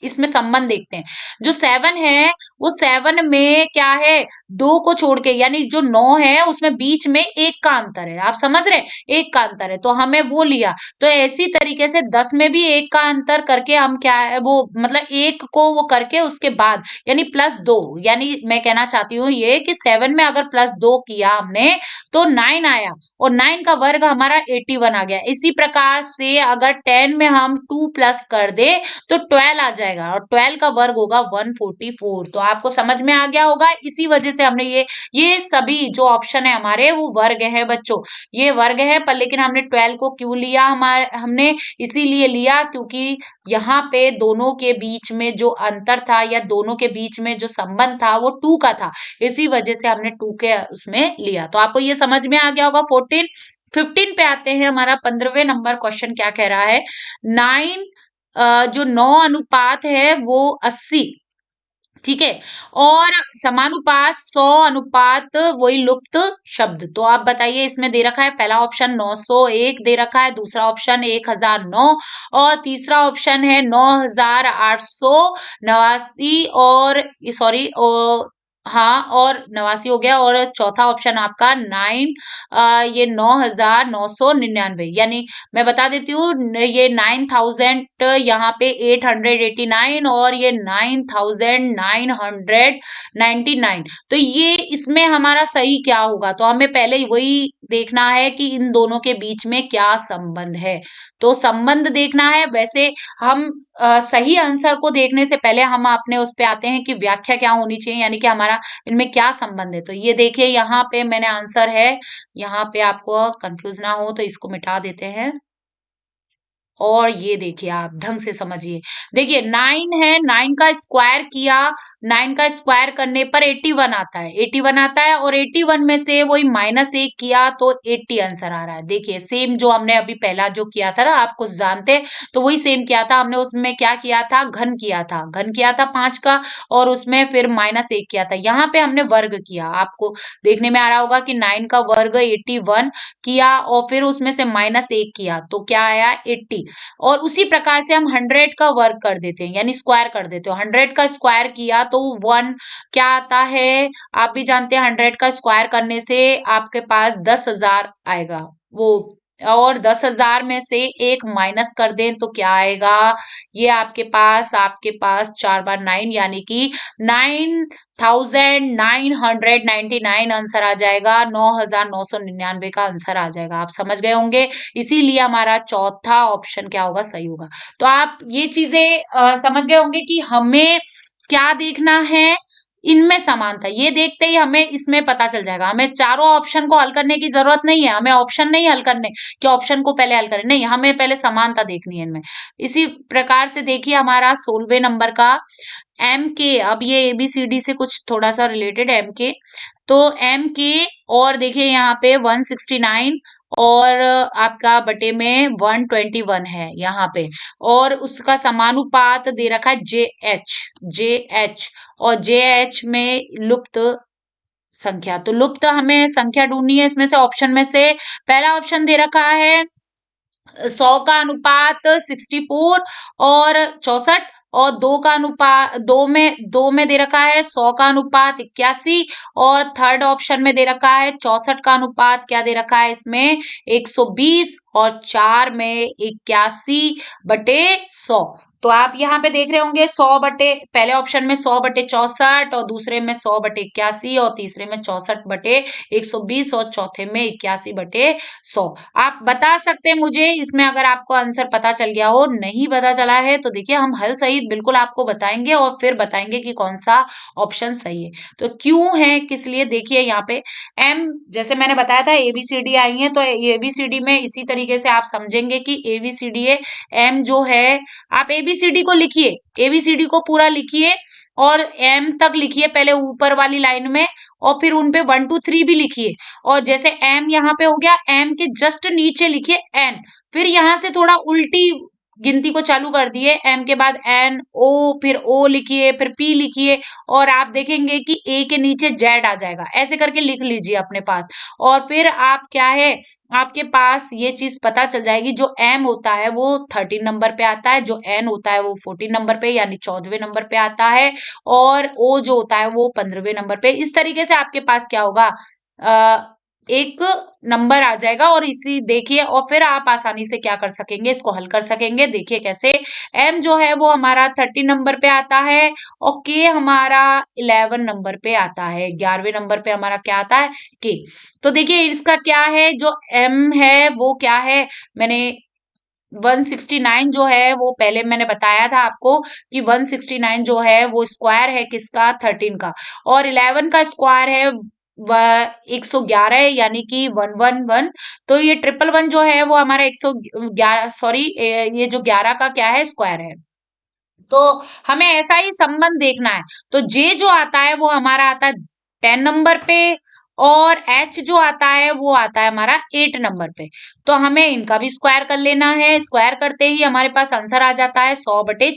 इसमें संबंध देखते हैं। जो 7 है वो 7 में क्या है, 2 को छोड़ के, यानी जो 9 है उसमें बीच में 1 का अंतर है, आप समझ रहे हैं, 1 का अंतर है तो हमें वो लिया। तो ऐसी तरीके से 10 में भी 1 का अंतर करके हम क्या है वो मतलब 1 को वो करके उसके बाद यानी +2, यानी मैं कहना चाहती हूँ ये कि 7 में अगर +2 किया हमने तो 9 आया, और 9 का वर्ग हमारा 81 आ गया। इसी प्रकार से अगर 10 में हम 2 प्लस कर दे तो 12 आ जाएगा, और 12 का वर्ग होगा 144। तो आपको समझ में आ गया होगा, इसी वजह से हमने ये सभी जो ऑप्शन है हमारे वो वर्ग है बच्चों, ये वर्ग है। पर लेकिन हमने 12 को क्यों लिया, हमने इसीलिए लिया क्योंकि यहाँ पे दोनों के बीच में जो अंतर था या दोनों के बीच में जो संबंध था वो 2 का था, इसी वजह से हमने 2 के उसमें लिया। तो आपको ये समझ में आ गया होगा। 14 15 पे आते हैं, हमारा 15वें नंबर क्वेश्चन क्या कह रहा है, 9 जो 9 अनुपात है वो 80, ठीक है, और समानुपात 100 अनुपात वही लुप्त शब्द। तो आप बताइए, इसमें दे रखा है पहला ऑप्शन 901 दे रखा है, दूसरा ऑप्शन 1009, और तीसरा ऑप्शन है 9889 और सॉरी हाँ और 89 हो गया, और चौथा ऑप्शन आपका ये 9999, यानी मैं बता देती हूँ ये 9000 यहाँ पे 889 और ये 9999। तो ये इसमें हमारा सही क्या होगा, तो हमें पहले वही देखना है कि इन दोनों के बीच में क्या संबंध है। तो संबंध देखना है, वैसे हम सही आंसर को देखने से पहले हम अपने उस पे आते हैं कि व्याख्या क्या होनी चाहिए, यानी कि हमारा इनमें क्या संबंध है। तो ये देखिए यहाँ पे मैंने आंसर है, यहाँ पे आपको कंफ्यूज ना हो तो इसको मिटा देते हैं, और ये देखिए आप ढंग से समझिए, देखिए 9 है, 9 का स्क्वायर किया, 9 का स्क्वायर करने पर 81 आता है, 81 आता है, और 81 में से वही -1 किया तो 80 आंसर आ रहा है। देखिए सेम जो हमने अभी पहला जो किया था ना, आप कुछ जानते हैं तो वही सेम किया था हमने, उसमें क्या किया था, घन किया था, घन किया था 5 का, और उसमें फिर -1 किया था। यहाँ पे हमने वर्ग किया, आपको देखने में आ रहा होगा कि 9 का वर्ग 81 किया, और फिर उसमें से -1 किया तो क्या आया 80। और उसी प्रकार से हम 100 का वर्ग कर देते हैं, यानी स्क्वायर कर देते हो, 100 का स्क्वायर किया तो 1 क्या आता है, आप भी जानते हैं 100 का स्क्वायर करने से आपके पास 10,000 आएगा वो, और 10,000 में से एक माइनस कर दें तो क्या आएगा, ये आपके पास 4 बार 9 यानी कि 9,999 आंसर आ जाएगा, 9,999 का आंसर आ जाएगा। आप समझ गए होंगे, इसीलिए हमारा चौथा ऑप्शन क्या होगा, सही होगा। तो आप ये चीजें समझ गए होंगे कि हमें क्या देखना है, इनमें समानता, ये देखते ही हमें इसमें पता चल जाएगा। हमें चारों ऑप्शन को हल करने की जरूरत नहीं है, हमें ऑप्शन नहीं हल करने कि ऑप्शन को पहले हल करें, नहीं, हमें पहले समानता देखनी है इनमें। इसी प्रकार से देखिए हमारा 16वें नंबर का एम के, अब ये एबीसीडी से कुछ थोड़ा सा रिलेटेड एम के, तो एम के, और देखिए यहाँ पे 169 और आपका बटे में 121 है यहाँ पे, और उसका समानुपात दे रखा है जे एच, और जे एच में लुप्त संख्या, तो लुप्त हमें संख्या ढूंढनी है इसमें से, ऑप्शन में से पहला ऑप्शन दे रखा है 100 का अनुपात 64 और 64, और 2 का अनुपात, दो में दे रखा है 100 का अनुपात 81, और थर्ड ऑप्शन में दे रखा है 64 का अनुपात क्या दे रखा है इसमें 120, और 4 में 81/100। तो आप यहाँ पे देख रहे होंगे 100 बटे, पहले ऑप्शन में 100/64, और दूसरे में 100/81, और तीसरे में 64/120, और चौथे में 81/100। आप बता सकते हैं मुझे इसमें, अगर आपको आंसर पता चल गया हो, नहीं पता चला है तो देखिए हम हल सहित बिल्कुल आपको बताएंगे, और फिर बताएंगे कि कौन सा ऑप्शन सही है। तो क्यों है, किस लिए, देखिए यहाँ पे एम, जैसे मैंने बताया था एबीसीडी आई है, तो एबीसीडी में इसी तरीके से आप समझेंगे कि एबीसीडी है, एम जो है, आप एबीसीडी को लिखिए, एबीसीडी को पूरा लिखिए, और एम तक लिखिए पहले ऊपर वाली लाइन में, और फिर उनपे 1 2 3 भी लिखिए, और जैसे एम यहाँ पे हो गया, एम के जस्ट नीचे लिखिए एन, फिर यहां से थोड़ा उल्टी गिनती को चालू कर दिए, एम के बाद एन ओ, फिर ओ लिखिए, फिर पी लिखिए, और आप देखेंगे कि ए के नीचे जेड आ जाएगा, ऐसे करके लिख लीजिए अपने पास, और फिर आप क्या है, आपके पास ये चीज पता चल जाएगी, जो एम होता है वो 13 नंबर पे आता है, जो एन होता है वो 14 नंबर पे यानी 14वें नंबर पे आता है, और ओ जो होता है वो 15वें नंबर पे। इस तरीके से आपके पास क्या होगा, एक नंबर आ जाएगा, और इसी देखिए, और फिर आप आसानी से क्या कर सकेंगे, इसको हल कर सकेंगे। देखिए कैसे, एम जो है वो हमारा 30 नंबर पे आता है, और के हमारा 11 नंबर पे आता है, 11वें नंबर पे हमारा क्या आता है, के। तो देखिए इसका क्या है, जो एम है वो क्या है, मैंने 169 जो है वो पहले मैंने बताया था आपको कि 169 जो है वो स्क्वायर है किसका, 13 का, और 11 का स्क्वायर है 111 है, यानी कि 111। तो ये 111 जो है वो हमारा 111, सॉरी, ये जो 11 का क्या है, स्क्वायर है। तो हमें ऐसा ही संबंध देखना है, तो जे जो आता है वो हमारा आता है 10 नंबर पे, और एच जो आता है वो आता है हमारा 8 नंबर पे। तो हमें इनका भी स्क्वायर कर लेना है, स्क्वायर करते ही हमारे पास आंसर आ जाता है 100 बटे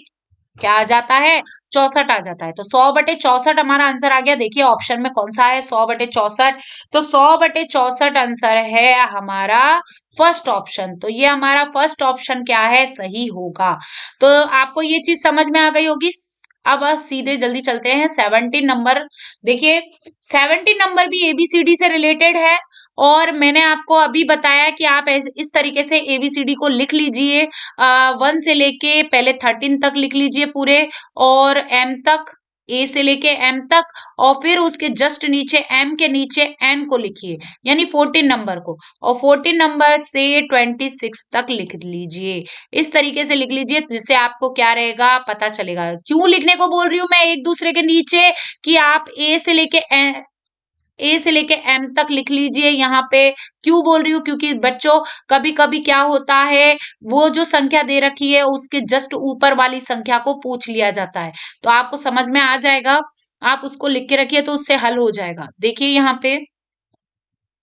क्या आ जाता है, 64 आ जाता है। तो 100/64 हमारा आंसर आ गया। देखिए ऑप्शन में कौन सा है, 100/64, तो 100/64 आंसर है हमारा फर्स्ट ऑप्शन। तो ये हमारा फर्स्ट ऑप्शन क्या है, सही होगा। तो आपको ये चीज समझ में आ गई होगी। अब सीधे जल्दी चलते हैं 17 नंबर। देखिए 17 नंबर भी एबीसीडी से रिलेटेड है, और मैंने आपको अभी बताया कि आप इस तरीके से एबीसीडी को लिख लीजिए, 1 से लेके पहले 13 तक लिख लीजिए पूरे, और एम तक, ए से लेके एम तक, और फिर उसके जस्ट नीचे एम के नीचे एन को लिखिए, यानी 14 नंबर को, और 14 नंबर से 26 तक लिख लीजिए। इस तरीके से लिख लीजिए जिससे आपको क्या रहेगा, पता चलेगा। क्यों लिखने को बोल रही हूं मैं एक दूसरे के नीचे, कि आप ए से लेके ए से लेके एम तक लिख लीजिए यहाँ पे। क्यों बोल रही हूँ, क्योंकि बच्चों कभी कभी क्या होता है, वो जो संख्या दे रखी है उसके जस्ट ऊपर वाली संख्या को पूछ लिया जाता है, तो आपको समझ में आ जाएगा, आप उसको लिख के रखिए तो उससे हल हो जाएगा। देखिए यहाँ पे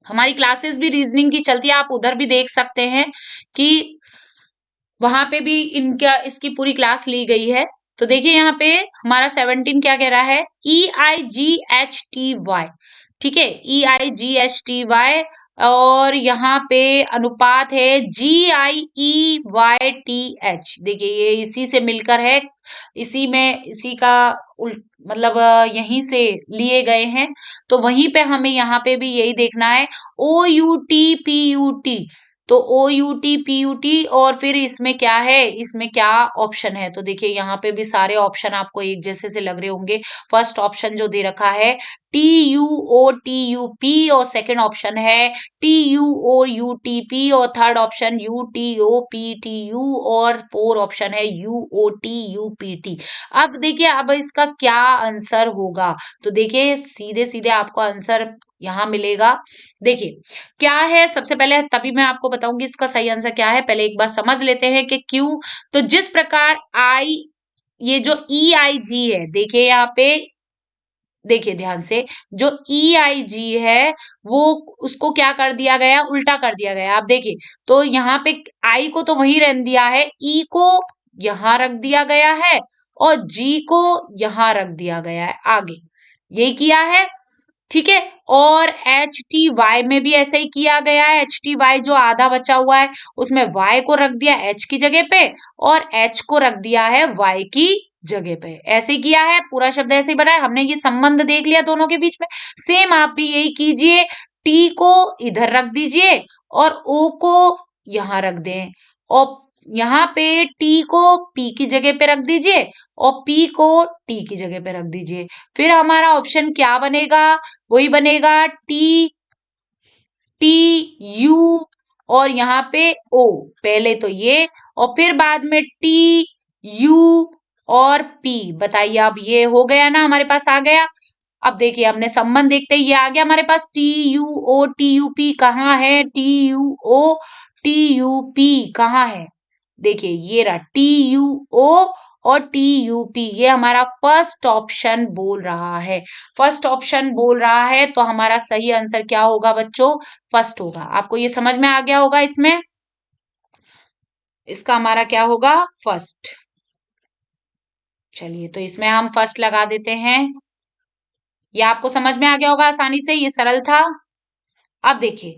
हमारी क्लासेस भी रीजनिंग की चलती है, आप उधर भी देख सकते हैं कि वहां पे भी इनका इसकी पूरी क्लास ली गई है। तो देखिए यहाँ पे हमारा 17 क्या कह रहा है, EIGHTY, ठीक है, EIGHTY, और यहाँ पे अनुपात है GIEYTH। देखिए ये इसी से मिलकर है, इसी में इसी का मतलब यहीं से लिए गए हैं, तो वहीं पे हमें यहाँ पे भी यही देखना है, OUTPUT। तो OUTPUT और फिर इसमें क्या है, इसमें क्या ऑप्शन है, तो देखिए यहाँ पे भी सारे ऑप्शन आपको एक जैसे से लग रहे होंगे। फर्स्ट ऑप्शन जो दे रखा है TUOTUP, और सेकंड ऑप्शन है TUOUTP, और थर्ड ऑप्शन UTOPTU, और फोर्थ ऑप्शन है UOTUPT। अब देखिए अब इसका क्या आंसर होगा, तो देखिए सीधे सीधे आपको आंसर यहाँ मिलेगा। देखिए क्या है, सबसे पहले तभी मैं आपको बताऊंगी इसका सही आंसर क्या है, पहले एक बार समझ लेते हैं कि क्यों। तो जिस प्रकार आई, ये जो EIG है, देखिए यहाँ पे देखिए ध्यान से, जो EIG है वो उसको क्या कर दिया गया, उल्टा कर दिया गया। आप देखिए तो यहाँ पे आई को तो वही रहने दिया है, ई को यहां रख दिया गया है, और जी को यहां रख दिया गया है आगे, यही किया है, ठीक है। और HTY में भी ऐसा ही किया गया है, HTY जो आधा बचा हुआ है उसमें Y को रख दिया H की जगह पे, और H को रख दिया है Y की जगह पे, ऐसे ही किया है, पूरा शब्द ऐसे ही बना है। हमने ये संबंध देख लिया दोनों के बीच में। सेम आप भी यही कीजिए, T को इधर रख दीजिए और O को यहां रख दें, और यहाँ पे T को P की जगह पे रख दीजिए और P को T की जगह पे रख दीजिए। फिर हमारा ऑप्शन क्या बनेगा, वही बनेगा TU, और यहाँ पे O, पहले तो ये और फिर बाद में TU और P। बताइए अब ये हो गया ना, हमारे पास आ गया। अब देखिए हमने संबंध देखते ही ये आ गया हमारे पास, TUOTUP कहाँ है, TUOTUP कहाँ है, देखिए ये रहा TUO और TUP, ये हमारा फर्स्ट ऑप्शन बोल रहा है, फर्स्ट ऑप्शन बोल रहा है, तो हमारा सही आंसर क्या होगा बच्चों, फर्स्ट होगा। आपको ये समझ में आ गया होगा, इसमें इसका हमारा क्या होगा, फर्स्ट। चलिए तो इसमें हम फर्स्ट लगा देते हैं, ये आपको समझ में आ गया होगा आसानी से, ये सरल था। अब देखिए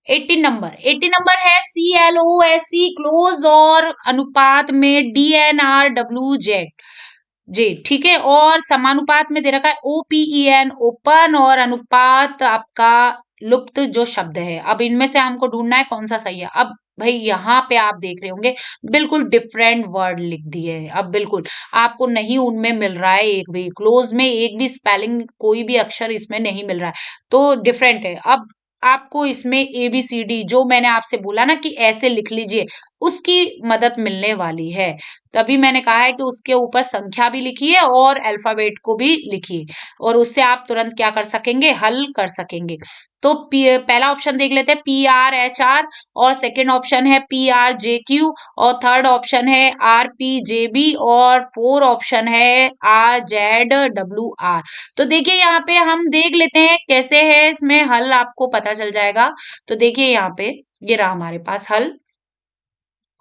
18 नंबर है CLOSE क्लोज और अनुपात में DNRWZ जी, ठीक है, और समानुपात में दे रखा है OPEN ओपन, और अनुपात आपका लुप्त जो शब्द है। अब इनमें से हमको ढूंढना है कौन सा सही है। अब भाई यहाँ पे आप देख रहे होंगे बिल्कुल डिफरेंट वर्ड लिख दिए हैं, अब बिल्कुल आपको नहीं उनमें मिल रहा है, एक भी क्लोज में एक भी स्पेलिंग कोई भी अक्षर इसमें नहीं मिल रहा है, तो डिफरेंट है। अब आपको इसमें ABCD जो मैंने आपसे बोला ना कि ऐसे लिख लीजिए, उसकी मदद मिलने वाली है। तभी मैंने कहा है कि उसके ऊपर संख्या भी लिखिए और अल्फाबेट को भी लिखिए, और उससे आप तुरंत क्या कर सकेंगे, हल कर सकेंगे। तो पहला ऑप्शन देख लेते हैं PRHR, और सेकंड ऑप्शन है PRJQ, और थर्ड ऑप्शन है RPJB, और फोर्थ ऑप्शन है RZWR। तो देखिए यहाँ पे हम देख लेते हैं कैसे है, इसमें हल आपको पता चल जाएगा। तो देखिए यहाँ पे ये रहा हमारे पास हल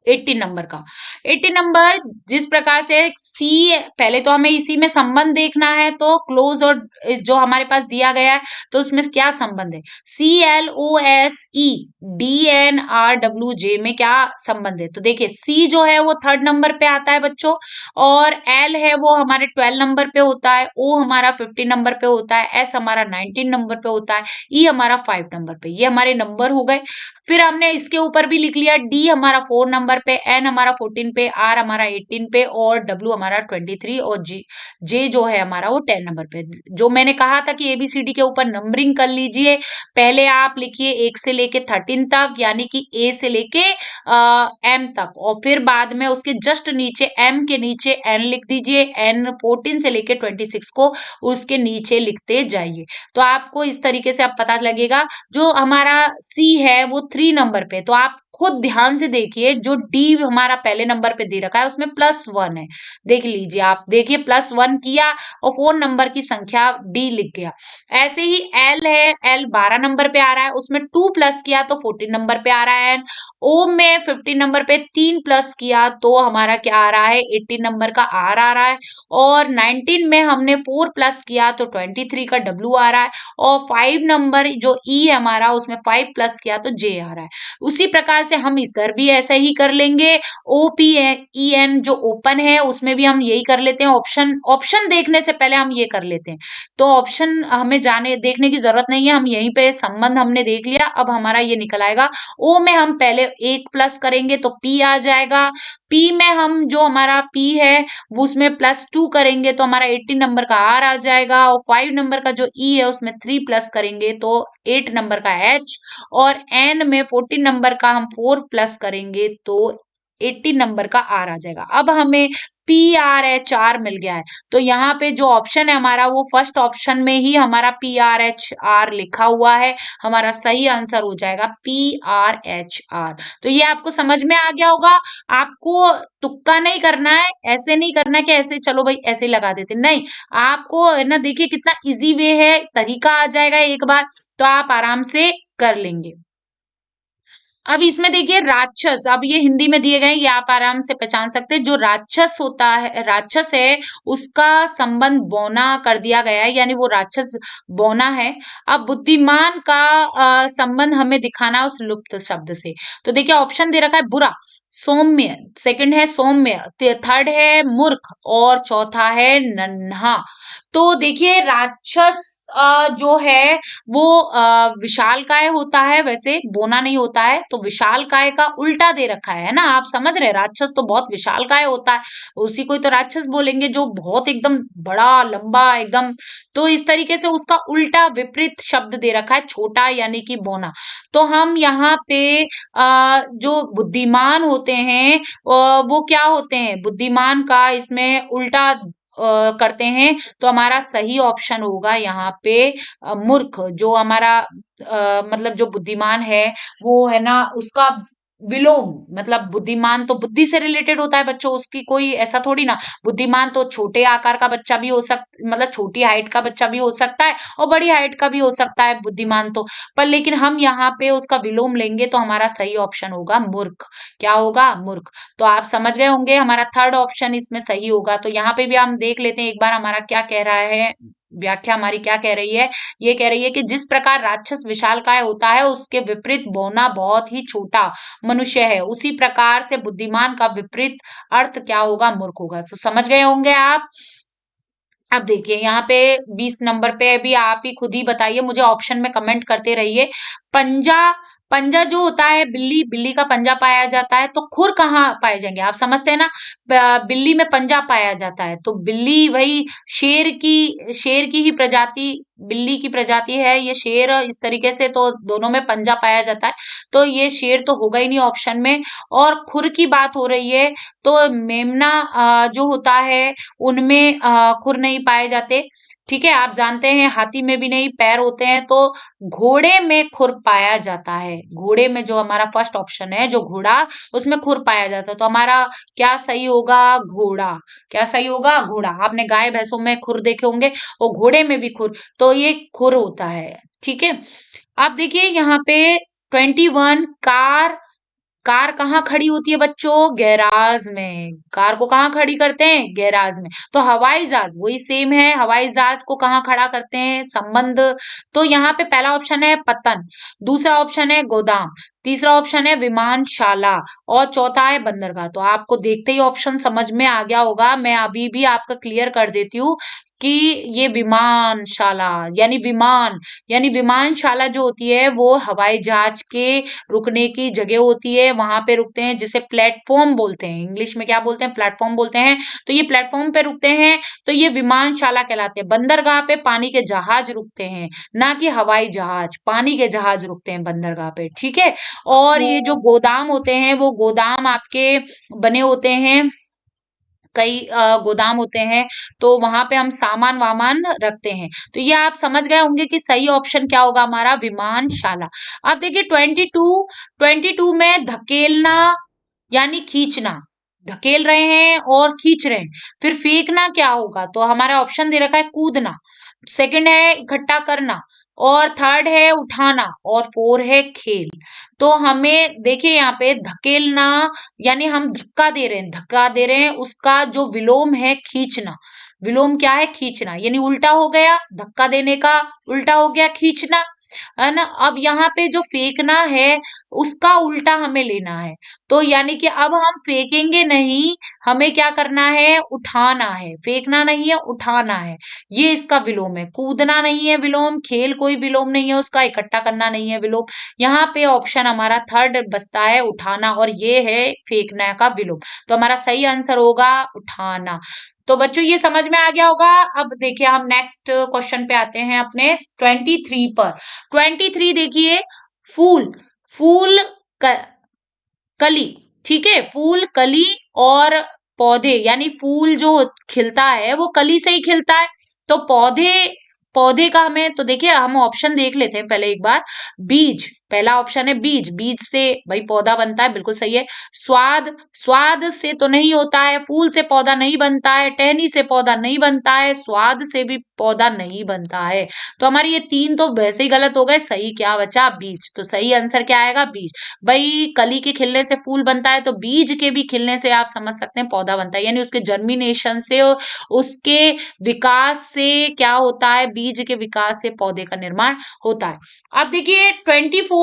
18 नंबर का। 18 नंबर जिस प्रकार से सी, पहले तो हमें इसी में संबंध देखना है, तो क्लोज और जो हमारे पास दिया गया है तो उसमें क्या संबंध है, CLOSE DNRWJ में क्या संबंध है। तो देखिए सी जो है वो 3rd नंबर पे आता है बच्चों, और एल है वो हमारे 12 नंबर पे होता है, ओ हमारा 15 नंबर पे होता है, एस हमारा 19 नंबर पे होता है, ई हमारा 5 नंबर पे। ये हमारे नंबर हो गए। फिर हमने इसके ऊपर भी लिख लिया, डी हमारा 4 नंबर नंबर पे, एन हमारा 14 पे, आर हमारा 18 पे और डब्ल्यू हमारा 23 और जे जो है हमारा वो 10 नंबर पे। जो मैंने कहा था कि एबीसीडी के ऊपर नंबरिंग कर लीजिए। पहले आप लिखिए 1 से लेके 13 तक, यानी कि ए से लेके एम तक, और फिर बाद में उसके जस्ट नीचे एम के नीचे एन लिख दीजिए। एन 14 से लेके 26 को उसके नीचे लिखते जाइए। तो आपको इस तरीके से अब पता लगेगा। जो हमारा सी है वो 3 नंबर पे, तो आप खुद ध्यान से देखिए, जो डी हमारा पहले नंबर पे दे रखा है उसमें +1 है। देख लीजिए, आप देखिए +1 किया और 4 नंबर की संख्या डी लिख गया। ऐसे ही एल है, एल 12 नंबर पे आ रहा है, उसमें 2 प्लस किया तो 14 नंबर पे आ रहा है। ओ में 15 नंबर पे 3 प्लस किया तो हमारा क्या आ रहा है, 18 नंबर का आर आ रहा है। और 19 में हमने 4 प्लस किया तो 23 का डब्ल्यू आ रहा है। और 5 नंबर जो ई है हमारा, उसमें 5 प्लस किया तो जे आ रहा है। उसी प्रकार से हम इधर भी ऐसा ही कर लेंगे। OPEN जो ओपन है उसमें भी हम यही कर लेते हैं। ऑप्शन ऑप्शन देखने से पहले हम ये कर लेते हैं। तो ऑप्शन हमें जाने देखने की जरूरत नहीं है, हम यहीं पे संबंध हमने देख लिया। अब हमारा ये निकल आएगा, ओ में हम पहले 1 प्लस करेंगे तो पी आ जाएगा। पी में हम जो हमारा पी है वो उसमें +2 करेंगे तो हमारा 18 नंबर का आर आ जाएगा। और 5 नंबर का जो ई है उसमें 3 प्लस करेंगे तो 8 नंबर का एच। और एन में 14 नंबर का हम 4 प्लस करेंगे तो 18 नंबर का आर आ जाएगा। अब हमें PRHR मिल गया है। तो यहाँ पे जो ऑप्शन है हमारा वो फर्स्ट ऑप्शन में ही हमारा PRHR लिखा हुआ है। हमारा सही आंसर हो जाएगा PRHR। तो ये आपको समझ में आ गया होगा। आपको तुक्का नहीं करना है, ऐसे नहीं करना है कि ऐसे चलो भाई ऐसे ही लगा देते, नहीं। आपको है ना, देखिए कितना इजी वे है, तरीका आ जाएगा एक बार तो आप आराम से कर लेंगे। अब इसमें देखिए राक्षस, अब ये हिंदी में दिए गए, ये आप आराम से पहचान सकते हैं। जो राक्षस होता है, राक्षस है, उसका संबंध बौना कर दिया गया है, यानी वो राक्षस बौना है। अब बुद्धिमान का संबंध हमें दिखाना उस लुप्त शब्द से। तो देखिए ऑप्शन दे रखा है बुरा, सौम्य, सेकंड है सौम्य, थर्ड है मूर्ख और चौथा है नन्हा। तो देखिए राक्षस जो है वो विशालकाय होता है, वैसे बोना नहीं होता है। तो विशालकाय का उल्टा दे रखा है ना, आप समझ रहे हैं, राक्षस तो बहुत विशालकाय होता है, उसी को ही तो राक्षस बोलेंगे, जो बहुत एकदम बड़ा लंबा एकदम। तो इस तरीके से उसका उल्टा विपरीत शब्द दे रखा है छोटा, यानी कि बोना। तो हम यहाँ पे जो बुद्धिमान होते हैं वो क्या होते हैं, बुद्धिमान का इसमें उल्टा करते हैं। तो हमारा सही ऑप्शन होगा यहाँ पे मूर्ख। जो हमारा मतलब जो बुद्धिमान है वो है ना, उसका विलोम, मतलब बुद्धिमान तो बुद्धि से रिलेटेड होता है बच्चों, उसकी कोई ऐसा थोड़ी ना। बुद्धिमान तो छोटे आकार का बच्चा भी हो सकता, मतलब छोटी हाइट का बच्चा भी हो सकता है और बड़ी हाइट का भी हो सकता है बुद्धिमान तो। पर लेकिन हम यहाँ पे उसका विलोम लेंगे तो हमारा सही ऑप्शन होगा मूर्ख। क्या होगा, मूर्ख। तो आप समझ गए होंगे, हमारा थर्ड ऑप्शन इसमें सही होगा। तो यहाँ पे भी हम देख लेते हैं एक बार हमारा क्या कह रहा है, व्याख्या हमारी क्या कह रही है। ये कह रही है कि जिस प्रकार राक्षस विशालकाय होता है उसके विपरीत बौना बहुत ही छोटा मनुष्य है, उसी प्रकार से बुद्धिमान का विपरीत अर्थ क्या होगा, मूर्ख होगा। तो समझ गए होंगे आप। अब देखिए यहाँ पे 20 नंबर पे भी आप ही खुद ही बताइए, मुझे ऑप्शन में कमेंट करते रहिए। पंजा, पंजा जो होता है बिल्ली, बिल्ली का पंजा पाया जाता है, तो खुर कहाँ पाए जाएंगे, आप समझते हैं ना। बिल्ली में पंजा पाया जाता है तो बिल्ली वही शेर की ही प्रजाति, बिल्ली की प्रजाति है ये शेर, इस तरीके से तो दोनों में पंजा पाया जाता है। तो ये शेर तो होगा ही नहीं ऑप्शन में। और खुर की बात हो रही है तो मेमना जो होता है उनमें खुर नहीं पाए जाते। ठीक है, आप जानते हैं हाथी में भी नहीं पैर होते हैं। तो घोड़े में खुर पाया जाता है, घोड़े में जो हमारा फर्स्ट ऑप्शन है जो घोड़ा, उसमें खुर पाया जाता है। तो हमारा क्या सही होगा, घोड़ा। क्या सही होगा, घोड़ा। आपने गाय भैंसों में खुर देखे होंगे और घोड़े में भी खुर, तो ये खुर होता है। ठीक है, आप देखिए यहाँ पे 21, कार, कार कहाँ खड़ी होती है बच्चों, गैराज में। कार को कहाँ खड़ी करते हैं, गैराज में। तो हवाई जहाज वही सेम है, हवाई जहाज को कहाँ खड़ा करते हैं, संबंध। तो यहाँ पे पहला ऑप्शन है पतन, दूसरा ऑप्शन है गोदाम, तीसरा ऑप्शन है विमानशाला और चौथा है बंदरगाह। तो आपको देखते ही ऑप्शन समझ में आ गया होगा, मैं अभी भी आपका क्लियर कर देती हूँ कि ये विमानशाला यानी विमान यानी विमानशाला जो होती है वो हवाई जहाज के रुकने की जगह होती है, वहां पे रुकते हैं, जिसे प्लेटफॉर्म बोलते हैं, इंग्लिश में क्या बोलते हैं, प्लेटफॉर्म बोलते हैं। तो ये प्लेटफॉर्म पे रुकते हैं, तो ये विमानशाला कहलाते हैं। बंदरगाह पे पानी के जहाज रुकते हैं, ना कि हवाई जहाज, पानी के जहाज रुकते हैं बंदरगाह पे, ठीक है। और ये जो गोदाम होते हैं वो गोदाम आपके बने होते हैं, कई गोदाम होते हैं, तो वहां पे हम सामान वामान रखते हैं। तो ये आप समझ गए होंगे कि सही ऑप्शन क्या होगा हमारा, विमानशाला। अब देखिए 22 में धकेलना यानी खींचना, धकेल रहे हैं और खींच रहे हैं, फिर फेंकना क्या होगा, तो हमारा ऑप्शन दे रखा है कूदना, सेकंड है इकट्ठा करना, और थर्ड है उठाना, और फोर है खेल। तो हमें देखिए यहाँ पे धकेलना यानी हम धक्का दे रहे हैं, धक्का दे रहे हैं, उसका जो विलोम है खींचना। विलोम क्या है, खींचना, यानी उल्टा हो गया, धक्का देने का उल्टा हो गया खींचना, है ना। अब यहाँ पे जो फेंकना है उसका उल्टा हमें लेना है, तो यानी कि अब हम फेंकेंगे नहीं, हमें क्या करना है, उठाना है, फेंकना नहीं है उठाना है, ये इसका विलोम है। कूदना नहीं है विलोम, खेल कोई विलोम नहीं है उसका, इकट्ठा करना नहीं है विलोम। यहाँ पे ऑप्शन हमारा थर्ड बचता है उठाना, और ये है फेंकना का विलोम। तो हमारा सही आंसर होगा उठाना। तो बच्चों ये समझ में आ गया होगा। अब देखिए हम नेक्स्ट क्वेश्चन पे आते हैं अपने 23 पर। 23 देखिए, फूल, फूल क, कली, ठीक है, फूल कली और पौधे, यानी फूल जो खिलता है वो कली से ही खिलता है, तो पौधे, पौधे का हमें, तो देखिए हम ऑप्शन देख लेते हैं पहले एक बार। बीज, पहला ऑप्शन है बीज, बीज से भाई पौधा बनता है, बिल्कुल सही है। स्वाद, स्वाद से तो नहीं होता है, फूल से पौधा नहीं बनता है, टहनी से पौधा नहीं बनता है, स्वाद से भी पौधा नहीं बनता है। तो हमारी ये तीन तो वैसे ही गलत हो गए, सही क्या बचा, बीज। तो सही आंसर क्या आएगा, बीज। भाई कली के खिलने से फूल बनता है, तो बीज के भी खिलने से आप समझ सकते हैं पौधा बनता है, यानी उसके जर्मिनेशन से, उसके विकास से क्या होता है, बीज के विकास से पौधे का निर्माण होता है। अब देखिए 24,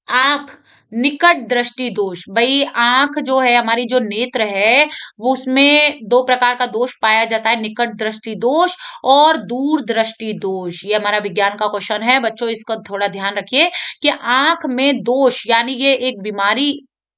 आंख, निकट दृष्टि दोष। भाई आंख जो है हमारी, जो नेत्र है, वो उसमें दो प्रकार का दोष पाया जाता है, निकट दृष्टि दोष और दूर दृष्टि दोष। ये हमारा विज्ञान का क्वेश्चन है बच्चों, इसका थोड़ा ध्यान रखिए कि आंख में दोष यानी ये एक बीमारी,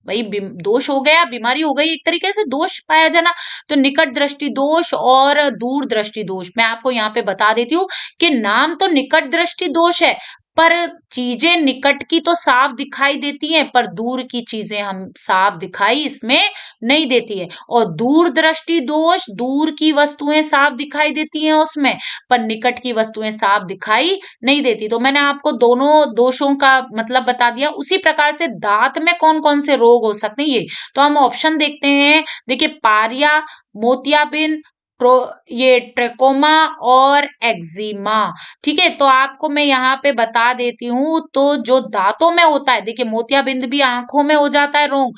भाई दोष हो गया, बीमारी हो गई एक तरीके से, दोष पाया जाना। तो निकट दृष्टि दोष और दूर दृष्टि दोष, मैं आपको यहाँ पे बता देती हूँ कि नाम तो निकट दृष्टि दोष है, पर चीजें निकट की तो साफ दिखाई देती हैं, पर दूर की चीजें हम साफ दिखाई इसमें नहीं देती है। और दूर दृष्टि दोष, दूर की वस्तुएं साफ दिखाई देती हैं उसमें, पर निकट की वस्तुएं साफ दिखाई नहीं देती। तो मैंने आपको दोनों दोषों का मतलब बता दिया। उसी प्रकार से दांत में कौन कौन से रोग हो सकते हैं, ये तो हम ऑप्शन देखते हैं। देखिए पारिया, मोतियाबिंद, ये ट्रेकोमा और एक्जिमा, ठीक है। तो आपको मैं यहाँ पे बता देती हूँ, तो जो दांतों में होता है, देखिए मोतियाबिंद भी आंखों में हो जाता है रोग,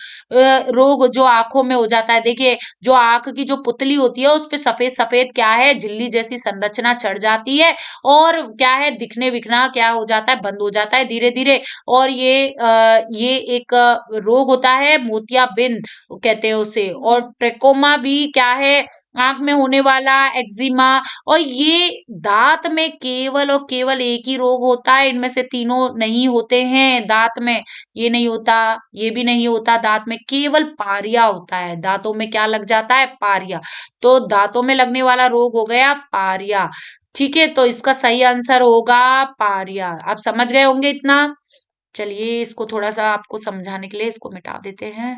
रोग जो आंखों में हो जाता है। देखिए जो आंख की जो पुतली होती है उस पे सफेद सफेद क्या है, झिल्ली जैसी संरचना चढ़ जाती है, और क्या है, दिखने विखना क्या हो जाता है, बंद हो जाता है धीरे धीरे। और ये एक रोग होता है मोतियाबिंद कहते हैं उसे। और ट्रेकोमा भी क्या है, आंख में होने वाला एक्जिमा। और ये दांत में केवल और केवल एक ही रोग होता है, इनमें से तीनों नहीं होते हैं दांत में, ये नहीं होता, ये भी नहीं होता दांत में, केवल पारिया होता है। दांतों में क्या लग जाता है, पारिया। तो दांतों में लगने वाला रोग हो गया पारिया, ठीक है। तो इसका सही आंसर होगा पारिया। आप समझ गए होंगे इतना। चलिए इसको थोड़ा सा आपको समझाने के लिए इसको मिटा देते हैं,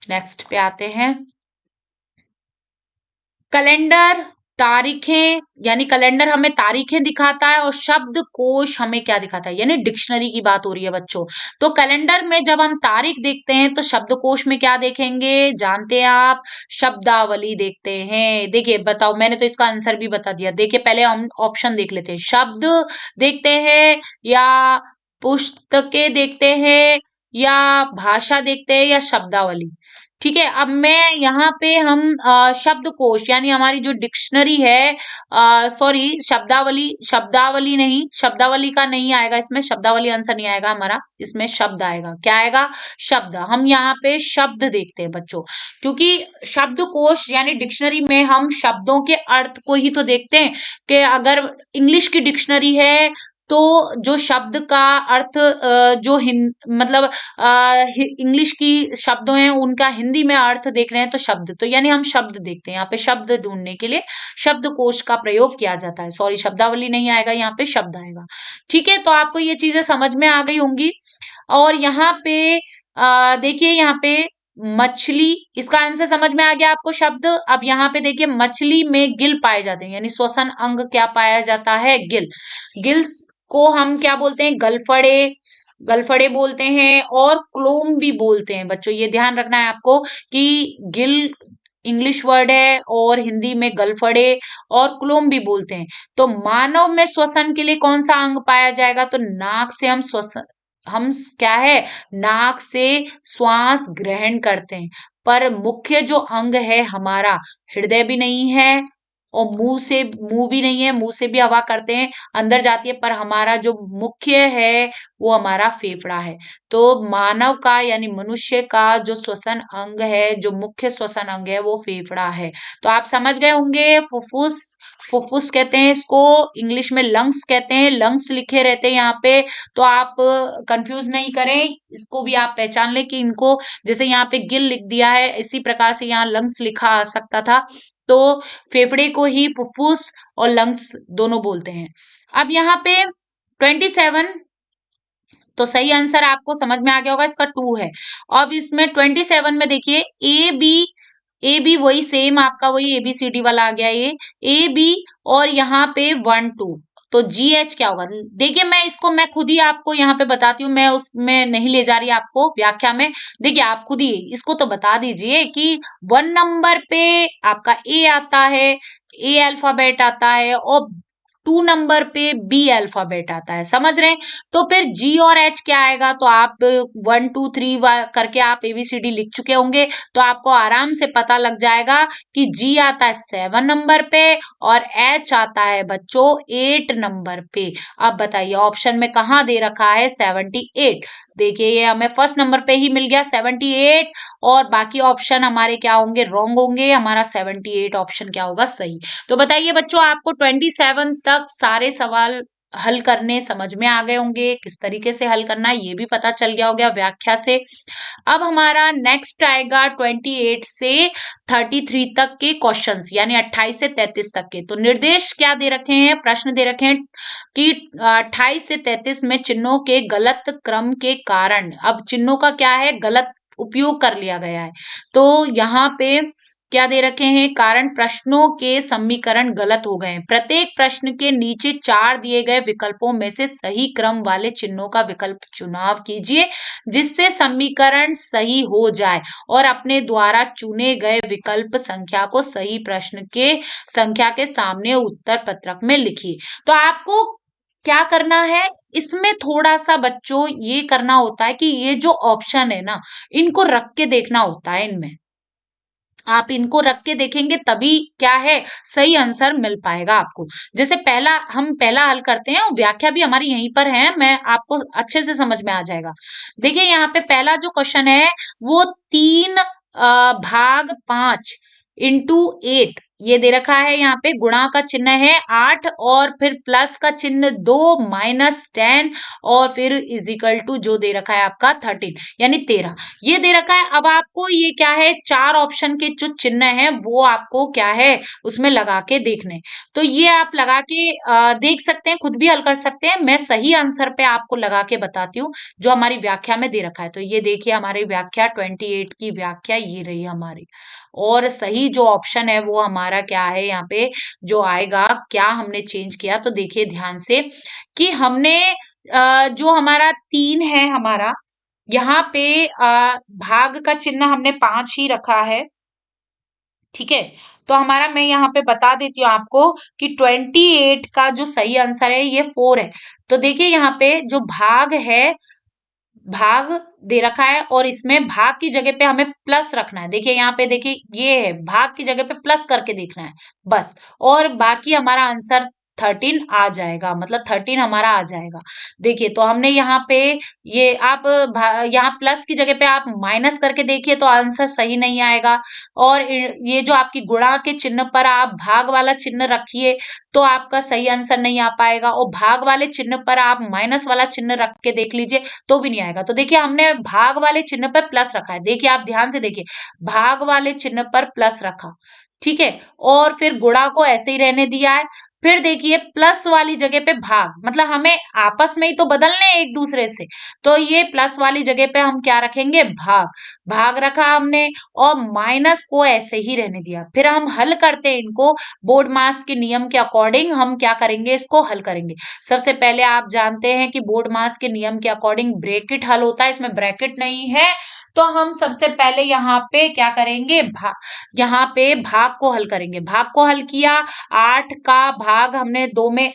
नेक्स्ट पे आते हैं। कैलेंडर, तारीखें, यानी कैलेंडर हमें तारीखें दिखाता है, और शब्द कोश हमें क्या दिखाता है, यानी डिक्शनरी की बात हो रही है बच्चों। तो कैलेंडर में जब हम तारीख देखते हैं तो शब्दकोश में क्या देखेंगे, जानते हैं आप, शब्दावली देखते हैं। देखिए बताओ, मैंने तो इसका आंसर भी बता दिया। देखिए पहले हम ऑप्शन देख लेते हैं, शब्द देखते हैं, या पुस्तकें देखते हैं, या भाषा देखते हैं, या शब्दावली। ठीक है। अब मैं यहाँ पे हम शब्दकोश यानी हमारी जो डिक्शनरी है, सॉरी शब्दावली, शब्दावली नहीं, शब्दावली का नहीं आएगा इसमें, शब्दावली आंसर नहीं आएगा हमारा, इसमें शब्द आएगा। क्या आएगा? शब्द। हम यहाँ पे शब्द देखते हैं बच्चों, क्योंकि शब्दकोश यानी डिक्शनरी में हम शब्दों के अर्थ को ही तो देखते हैं कि अगर इंग्लिश की डिक्शनरी है तो जो शब्द का अर्थ जो मतलब इंग्लिश की शब्दों हैं उनका हिंदी में अर्थ देख रहे हैं तो शब्द, तो यानी हम शब्द देखते हैं। यहाँ पे शब्द ढूंढने के लिए शब्दकोश का प्रयोग किया जाता है। सॉरी शब्दावली नहीं आएगा, यहाँ पे शब्द आएगा। ठीक है, तो आपको ये चीजें समझ में आ गई होंगी। और यहाँ पे देखिए, यहाँ पे मछली, इसका आंसर समझ में आ गया आपको शब्द। अब यहाँ पे देखिए, मछली में गिल पाए जाते हैं, यानी श्वसन अंग क्या पाया जाता है? गिल। गिल्स को हम क्या बोलते हैं? गलफड़े, गलफड़े बोलते हैं और क्लोम भी बोलते हैं। बच्चों ये ध्यान रखना है आपको कि गिल इंग्लिश वर्ड है और हिंदी में गलफड़े और क्लोम भी बोलते हैं। तो मानव में श्वसन के लिए कौन सा अंग पाया जाएगा? तो नाक से हम श्वसन, क्या है, नाक से श्वास ग्रहण करते हैं। पर मुख्य जो अंग है हमारा, हृदय भी नहीं है और मुंह भी नहीं है, मुंह से भी हवा करते हैं, अंदर जाती है, पर हमारा जो मुख्य है वो हमारा फेफड़ा है। तो मानव का यानी मनुष्य का जो श्वसन अंग है, जो मुख्य श्वसन अंग है वो फेफड़ा है। तो आप समझ गए होंगे, फुफ्फुस, फुफ्फुस कहते हैं इसको, इंग्लिश में लंग्स कहते हैं, लंग्स लिखे रहते हैं यहाँ पे। तो आप कंफ्यूज नहीं करें, इसको भी आप पहचान लें कि इनको, जैसे यहाँ पे गिल लिख दिया है इसी प्रकार से यहाँ लंग्स लिखा आ सकता था। तो फेफड़े को ही फुफ्फुस और लंग्स दोनों बोलते हैं। अब यहाँ पे 27, तो सही आंसर आपको समझ में आ गया होगा, इसका 2 है। अब इसमें 27 में देखिए, ए बी वही सेम आपका वही ABCD वाला आ गया, ये ए बी, और यहाँ पे 1 2, तो GH क्या होगा? देखिए मैं खुद ही आपको यहाँ पे बताती हूँ, मैं उसमें नहीं ले जा रही आपको व्याख्या में। देखिए आप खुद ही इसको तो बता दीजिए कि 1 नंबर पे आपका ए आता है, ए अल्फाबेट आता है, और 2 नंबर पे बी अल्फाबेट आता है, समझ रहे हैं? तो फिर जी और एच क्या आएगा? तो आप 1 2 3 करके आप ABCD लिख चुके होंगे, तो आपको आराम से पता लग जाएगा कि जी आता है 7 नंबर पे और एच आता है बच्चों 8 नंबर पे। अब बताइए ऑप्शन में कहाँ दे रखा है? 78। देखिए ये हमें फर्स्ट नंबर पे ही मिल गया 78, और बाकी ऑप्शन हमारे क्या होंगे? रॉन्ग होंगे। हमारा 78 ऑप्शन क्या होगा? सही। तो बताइए बच्चों, आपको 27 तक सारे सवाल हल करने समझ में आ गए होंगे, किस तरीके से हल करना है ये भी पता चल गया होगा व्याख्या से। अब हमारा नेक्स्ट आएगा 28 से 33 तक के क्वेश्चंस, यानी 28 से 33 तक के। तो निर्देश क्या दे रखे हैं, प्रश्न दे रखे हैं कि 28 से 33 में चिन्हों के गलत क्रम के कारण, अब चिन्हों का क्या है? गलत उपयोग कर लिया गया है। तो यहाँ पे क्या दे रखे हैं? कारण प्रश्नों के समीकरण गलत हो गए हैं। प्रत्येक प्रश्न के नीचे 4 दिए गए विकल्पों में से सही क्रम वाले चिन्हों का विकल्प चुनाव कीजिए जिससे समीकरण सही हो जाए, और अपने द्वारा चुने गए विकल्प संख्या को सही प्रश्न के संख्या के सामने उत्तर पत्रक में लिखिए। तो आपको क्या करना है इसमें? थोड़ा सा बच्चों ये करना होता है कि ये जो ऑप्शन है ना, इनको रख के देखना होता है। इनमें आप इनको रख के देखेंगे तभी क्या है, सही आंसर मिल पाएगा आपको। जैसे हम पहला हल करते हैं और व्याख्या भी हमारी यहीं पर है, मैं आपको अच्छे से समझ में आ जाएगा। देखिए यहाँ पे पहला जो क्वेश्चन है वो 3 भाग 5 इंटू 8 ये दे रखा है। यहाँ पे गुणा का चिन्ह है 8 और फिर प्लस का चिन्ह 2 माइनस 10 और फिर इजिकल टू जो दे रखा है आपका 13 यानी 13 ये दे रखा है। अब आपको ये क्या है, 4 ऑप्शन के जो चिन्ह है वो आपको क्या है उसमें लगा के देखने। तो ये आप लगा के देख सकते हैं, खुद भी हल कर सकते हैं। मैं सही आंसर पे आपको लगा के बताती हूँ जो हमारी व्याख्या में दे रखा है। तो ये देखिए हमारी व्याख्या 28 की व्याख्या ये रही हमारी, और सही जो ऑप्शन है वो हमारा क्या है यहाँ पे जो आएगा। क्या हमने चेंज किया तो देखिए ध्यान से कि हमने जो हमारा 3 है हमारा यहाँ पे भाग का चिन्ह हमने 5 ही रखा है, ठीक है। तो हमारा मैं यहाँ पे बता देती हूँ आपको कि 28 का जो सही आंसर है ये 4 है। तो देखिए यहाँ पे जो भाग है भाग दे रखा है और इसमें भाग की जगह पे हमें प्लस रखना है। देखिए यहाँ पे देखिए ये है, भाग की जगह पे प्लस करके देखना है बस, और बाकी हमारा आंसर 13 आ जाएगा, मतलब 13 हमारा आ जाएगा। देखिए तो हमने यहाँ पे ये आप यहाँ प्लस की जगह पे आप माइनस करके देखिए तो आंसर सही नहीं आएगा, और ये जो आपकी गुणा के चिन्ह पर आप भाग वाला चिन्ह रखिए तो आपका सही आंसर नहीं आ पाएगा, और भाग वाले चिन्ह पर आप माइनस वाला चिन्ह रख के देख लीजिए तो भी नहीं आएगा। तो देखिए हमने भाग वाले चिन्ह पर प्लस रखा है, देखिए आप ध्यान से देखिए, भाग वाले चिन्ह पर प्लस रखा, ठीक है, और फिर गुणा को ऐसे ही रहने दिया है। फिर देखिए प्लस वाली जगह पे भाग, मतलब हमें आपस में ही तो बदलने हैं एक दूसरे से, तो ये प्लस वाली जगह पे हम क्या रखेंगे, भाग, भाग रखा हमने, और माइनस को ऐसे ही रहने दिया। फिर हम हल करते हैं इनको, बोर्ड मास के नियम के अकॉर्डिंग हम क्या करेंगे, इसको हल करेंगे। सबसे पहले आप जानते हैं कि बोर्ड मास के नियम के अकॉर्डिंग ब्रैकेट हल होता है, इसमें ब्रैकेट नहीं है, तो हम सबसे पहले यहाँ पे क्या करेंगे, यहाँ पे भाग को हल करेंगे। भाग को हल किया, 8 का भाग हमने 2 में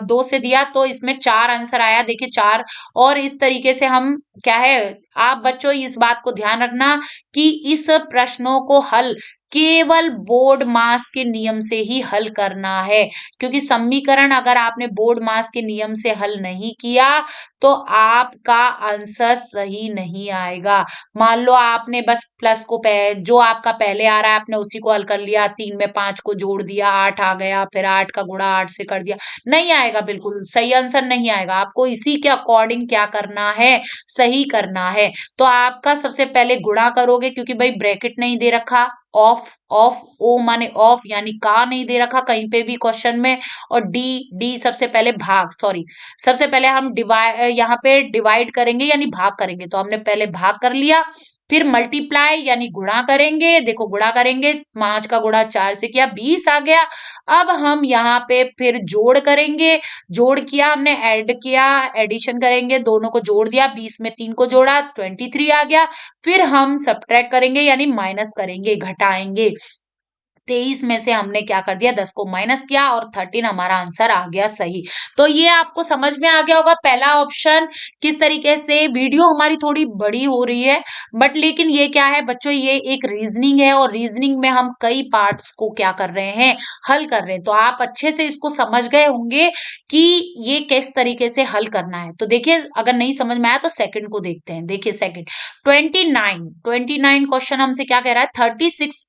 2 से दिया तो इसमें 4 आंसर आया, देखिए 4। और इस तरीके से हम क्या है, आप बच्चों इस बात को ध्यान रखना कि इस प्रश्नों को हल केवल बोर्ड मास के नियम से ही हल करना है, क्योंकि समीकरण अगर आपने बोर्ड मास के नियम से हल नहीं किया तो आपका आंसर सही नहीं आएगा। मान लो आपने बस प्लस को जो आपका पहले आ रहा है आपने उसी को हल कर लिया, 3 में 5 को जोड़ दिया 8 आ गया, फिर 8 का गुणा 8 से कर दिया, नहीं आएगा, बिल्कुल सही आंसर नहीं आएगा। आपको इसी के अकॉर्डिंग क्या करना है, सही करना है। तो आपका सबसे पहले गुणा करोगे, क्योंकि भाई ब्रैकेट नहीं दे रखा, ऑफ ऑफ ओ माने ऑफ यानी का नहीं दे रखा कहीं पे भी क्वेश्चन में, और डी डी सबसे पहले भाग, सॉरी सबसे पहले हम डिवाइड, यहाँ पे डिवाइड करेंगे यानी भाग करेंगे, तो हमने पहले भाग कर लिया, फिर मल्टीप्लाई यानी गुणा करेंगे, देखो गुणा करेंगे, 5 का गुणा 4 से किया 20 आ गया। अब हम यहाँ पे फिर जोड़ करेंगे, जोड़ किया हमने, ऐड किया, एडिशन करेंगे, दोनों को जोड़ दिया, 20 में 3 को जोड़ा 23 आ गया। फिर हम सब्ट्रैक्ट करेंगे यानी माइनस करेंगे, घटाएंगे, 23 में से हमने क्या कर दिया, 10 को माइनस किया और 13 हमारा आंसर आ गया सही। तो ये आपको समझ में आ गया होगा पहला ऑप्शन किस तरीके से। वीडियो हमारी थोड़ी बड़ी हो रही है बट लेकिन ये क्या है बच्चों, ये एक रीजनिंग है और रीजनिंग में हम कई पार्ट्स को क्या कर रहे हैं, हल कर रहे हैं। तो आप अच्छे से इसको समझ गए होंगे कि ये किस तरीके से हल करना है। तो देखिए अगर नहीं समझ में आया तो सेकंड को देखते हैं। देखिए सेकंड 29 क्वेश्चन हमसे क्या कह रहा है, 36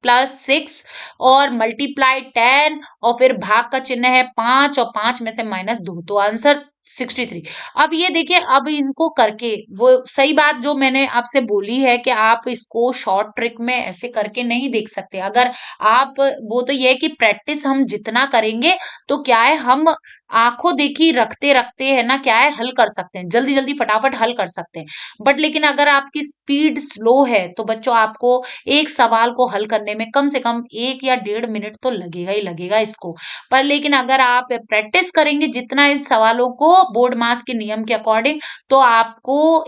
प्लस 6 और मल्टीप्लाई 10 और फिर भाग का चिन्ह है 5 और 5 में से -2, तो आंसर 63। अब ये देखिए, अब इनको करके वो सही बात जो मैंने आपसे बोली है कि आप इसको शॉर्ट ट्रिक में ऐसे करके नहीं देख सकते। अगर आप वो तो ये है कि प्रैक्टिस हम जितना करेंगे तो क्या है, हम आंखों देखी रखते रखते है ना, क्या है, हल कर सकते हैं, जल्दी जल्दी फटाफट हल कर सकते हैं। बट लेकिन अगर आपकी स्पीड स्लो है तो बच्चों आपको एक सवाल को हल करने में कम से कम 1 या 1.5 मिनट तो लगेगा ही लगेगा इसको। पर लेकिन अगर आप प्रैक्टिस करेंगे जितना इस सवालों को बोर्ड मास के नियम के अकॉर्डिंग, तो आपको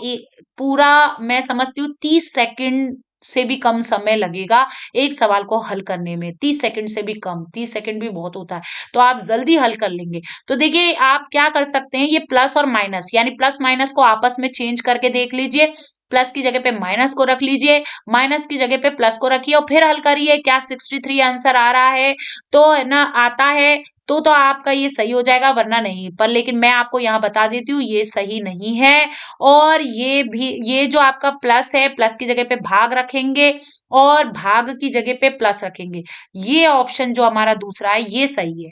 पूरा मैं समझती हूँ 30 सेकंड से भी कम समय लगेगा एक सवाल को हल करने में। 30 सेकंड से भी कम, 30 सेकंड भी बहुत होता है, तो आप जल्दी हल कर लेंगे। तो देखिए आप क्या कर सकते हैं, ये प्लस और माइनस यानी प्लस माइनस को आपस में चेंज करके देख लीजिए। प्लस की जगह पे माइनस को रख लीजिए, माइनस की जगह पे प्लस को रखिए और फिर हल करिए। क्या 63 आंसर आ रहा है, तो है ना, आता है तो आपका ये सही हो जाएगा, वरना नहीं। पर लेकिन मैं आपको यहाँ बता देती हूँ ये सही नहीं है। और ये भी, ये जो आपका प्लस है, प्लस की जगह पे भाग रखेंगे और भाग की जगह पे प्लस रखेंगे, ये ऑप्शन जो हमारा दूसरा है ये सही है,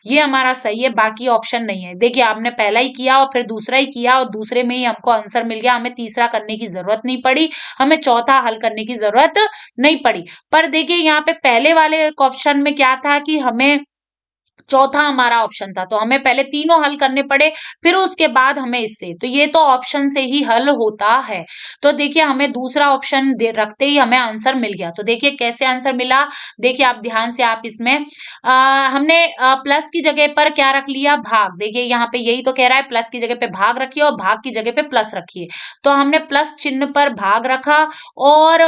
ये हमारा सही है, बाकी ऑप्शन नहीं है। देखिए आपने पहला ही किया और फिर दूसरा ही किया और दूसरे में ही हमको आंसर मिल गया, हमें तीसरा करने की जरूरत नहीं पड़ी, हमें चौथा हल करने की जरूरत नहीं पड़ी। पर देखिए यहाँ पे पहले वाले ऑप्शन में क्या था कि हमें चौथा हमारा ऑप्शन था, तो हमें पहले तीनों हल करने पड़े, फिर उसके बाद हमें इससे, तो ये तो ऑप्शन से ही हल होता है। तो देखिए हमें दूसरा ऑप्शन रखते ही हमें आंसर मिल गया। तो देखिए कैसे आंसर मिला, देखिए आप ध्यान से, आप इसमें हमने प्लस की जगह पर क्या रख लिया, भाग। देखिए यहाँ पे यही तो कह रहा है, प्लस की जगह पे भाग रखिए और भाग की जगह पे प्लस रखिए, तो हमने प्लस चिन्ह पर भाग रखा और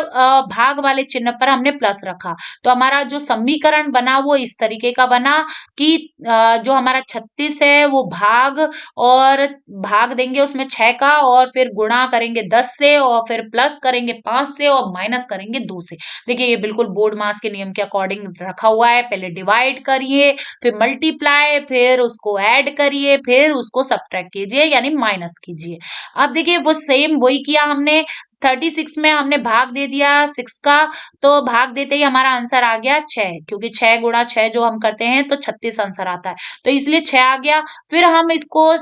भाग वाले चिन्ह पर हमने प्लस रखा। तो हमारा जो समीकरण बना वो इस तरीके का बना कि जो हमारा 36 है वो भाग देंगे उसमें 6 का, और फिर गुणा करेंगे 10 से, और फिर प्लस करेंगे 5 से, और माइनस करेंगे 2 से। देखिए ये बिल्कुल बोर्ड मास के नियम के अकॉर्डिंग रखा हुआ है। पहले डिवाइड करिए, फिर मल्टीप्लाई, फिर उसको ऐड करिए, फिर उसको सब्ट्रैक्ट कीजिए यानी माइनस कीजिए। अब देखिए वो सेम वही किया हमने। 36 में हमने भाग दे दिया 6 का, तो भाग देते ही हमारा आंसर आ गया 6, क्योंकि 6 गुणा 6 जो हम करते हैं तो 36 आंसर आता है, तो इसलिए 6 आ गया। फिर हम इसको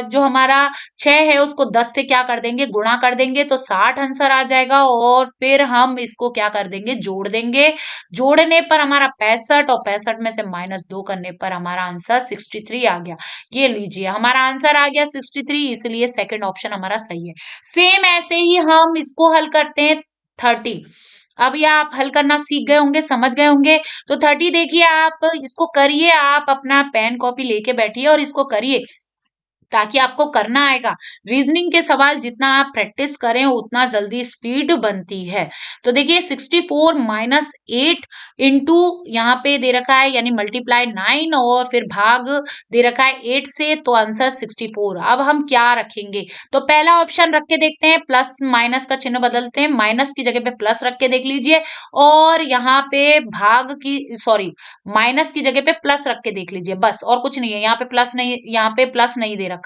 जो हमारा 6 है उसको 10 से क्या कर देंगे, गुणा कर देंगे, तो 60 आंसर आ जाएगा। और फिर हम इसको क्या कर देंगे, जोड़ देंगे। जोड़ने पर हमारा 65, और 65 में से -2 करने पर हमारा आंसर 63 आ गया। ये लीजिए हमारा आंसर आ गया 63, इसलिए सेकंड ऑप्शन हमारा सही है। सेम ऐसे ही हम इसको हल करते हैं 30। अब ये आप हल करना सीख गए होंगे, समझ गए होंगे। तो 30 देखिए, आप इसको करिए, आप अपना पेन कॉपी लेके बैठिए और इसको करिए, ताकि आपको करना आएगा। रीजनिंग के सवाल जितना आप प्रैक्टिस करें उतना जल्दी स्पीड बनती है। तो देखिए 64 माइनस 8 इंटू यहाँ पे दे रखा है यानी मल्टीप्लाई 9, और फिर भाग दे रखा है 8 से, तो आंसर 64। अब हम क्या रखेंगे, तो पहला ऑप्शन रख के देखते हैं, प्लस माइनस का चिन्ह बदलते हैं, माइनस की जगह पे प्लस रख के देख लीजिए, और यहाँ पे माइनस की जगह पे प्लस रख के देख लीजिए, बस और कुछ नहीं है। यहाँ पे प्लस नहीं दे रखा,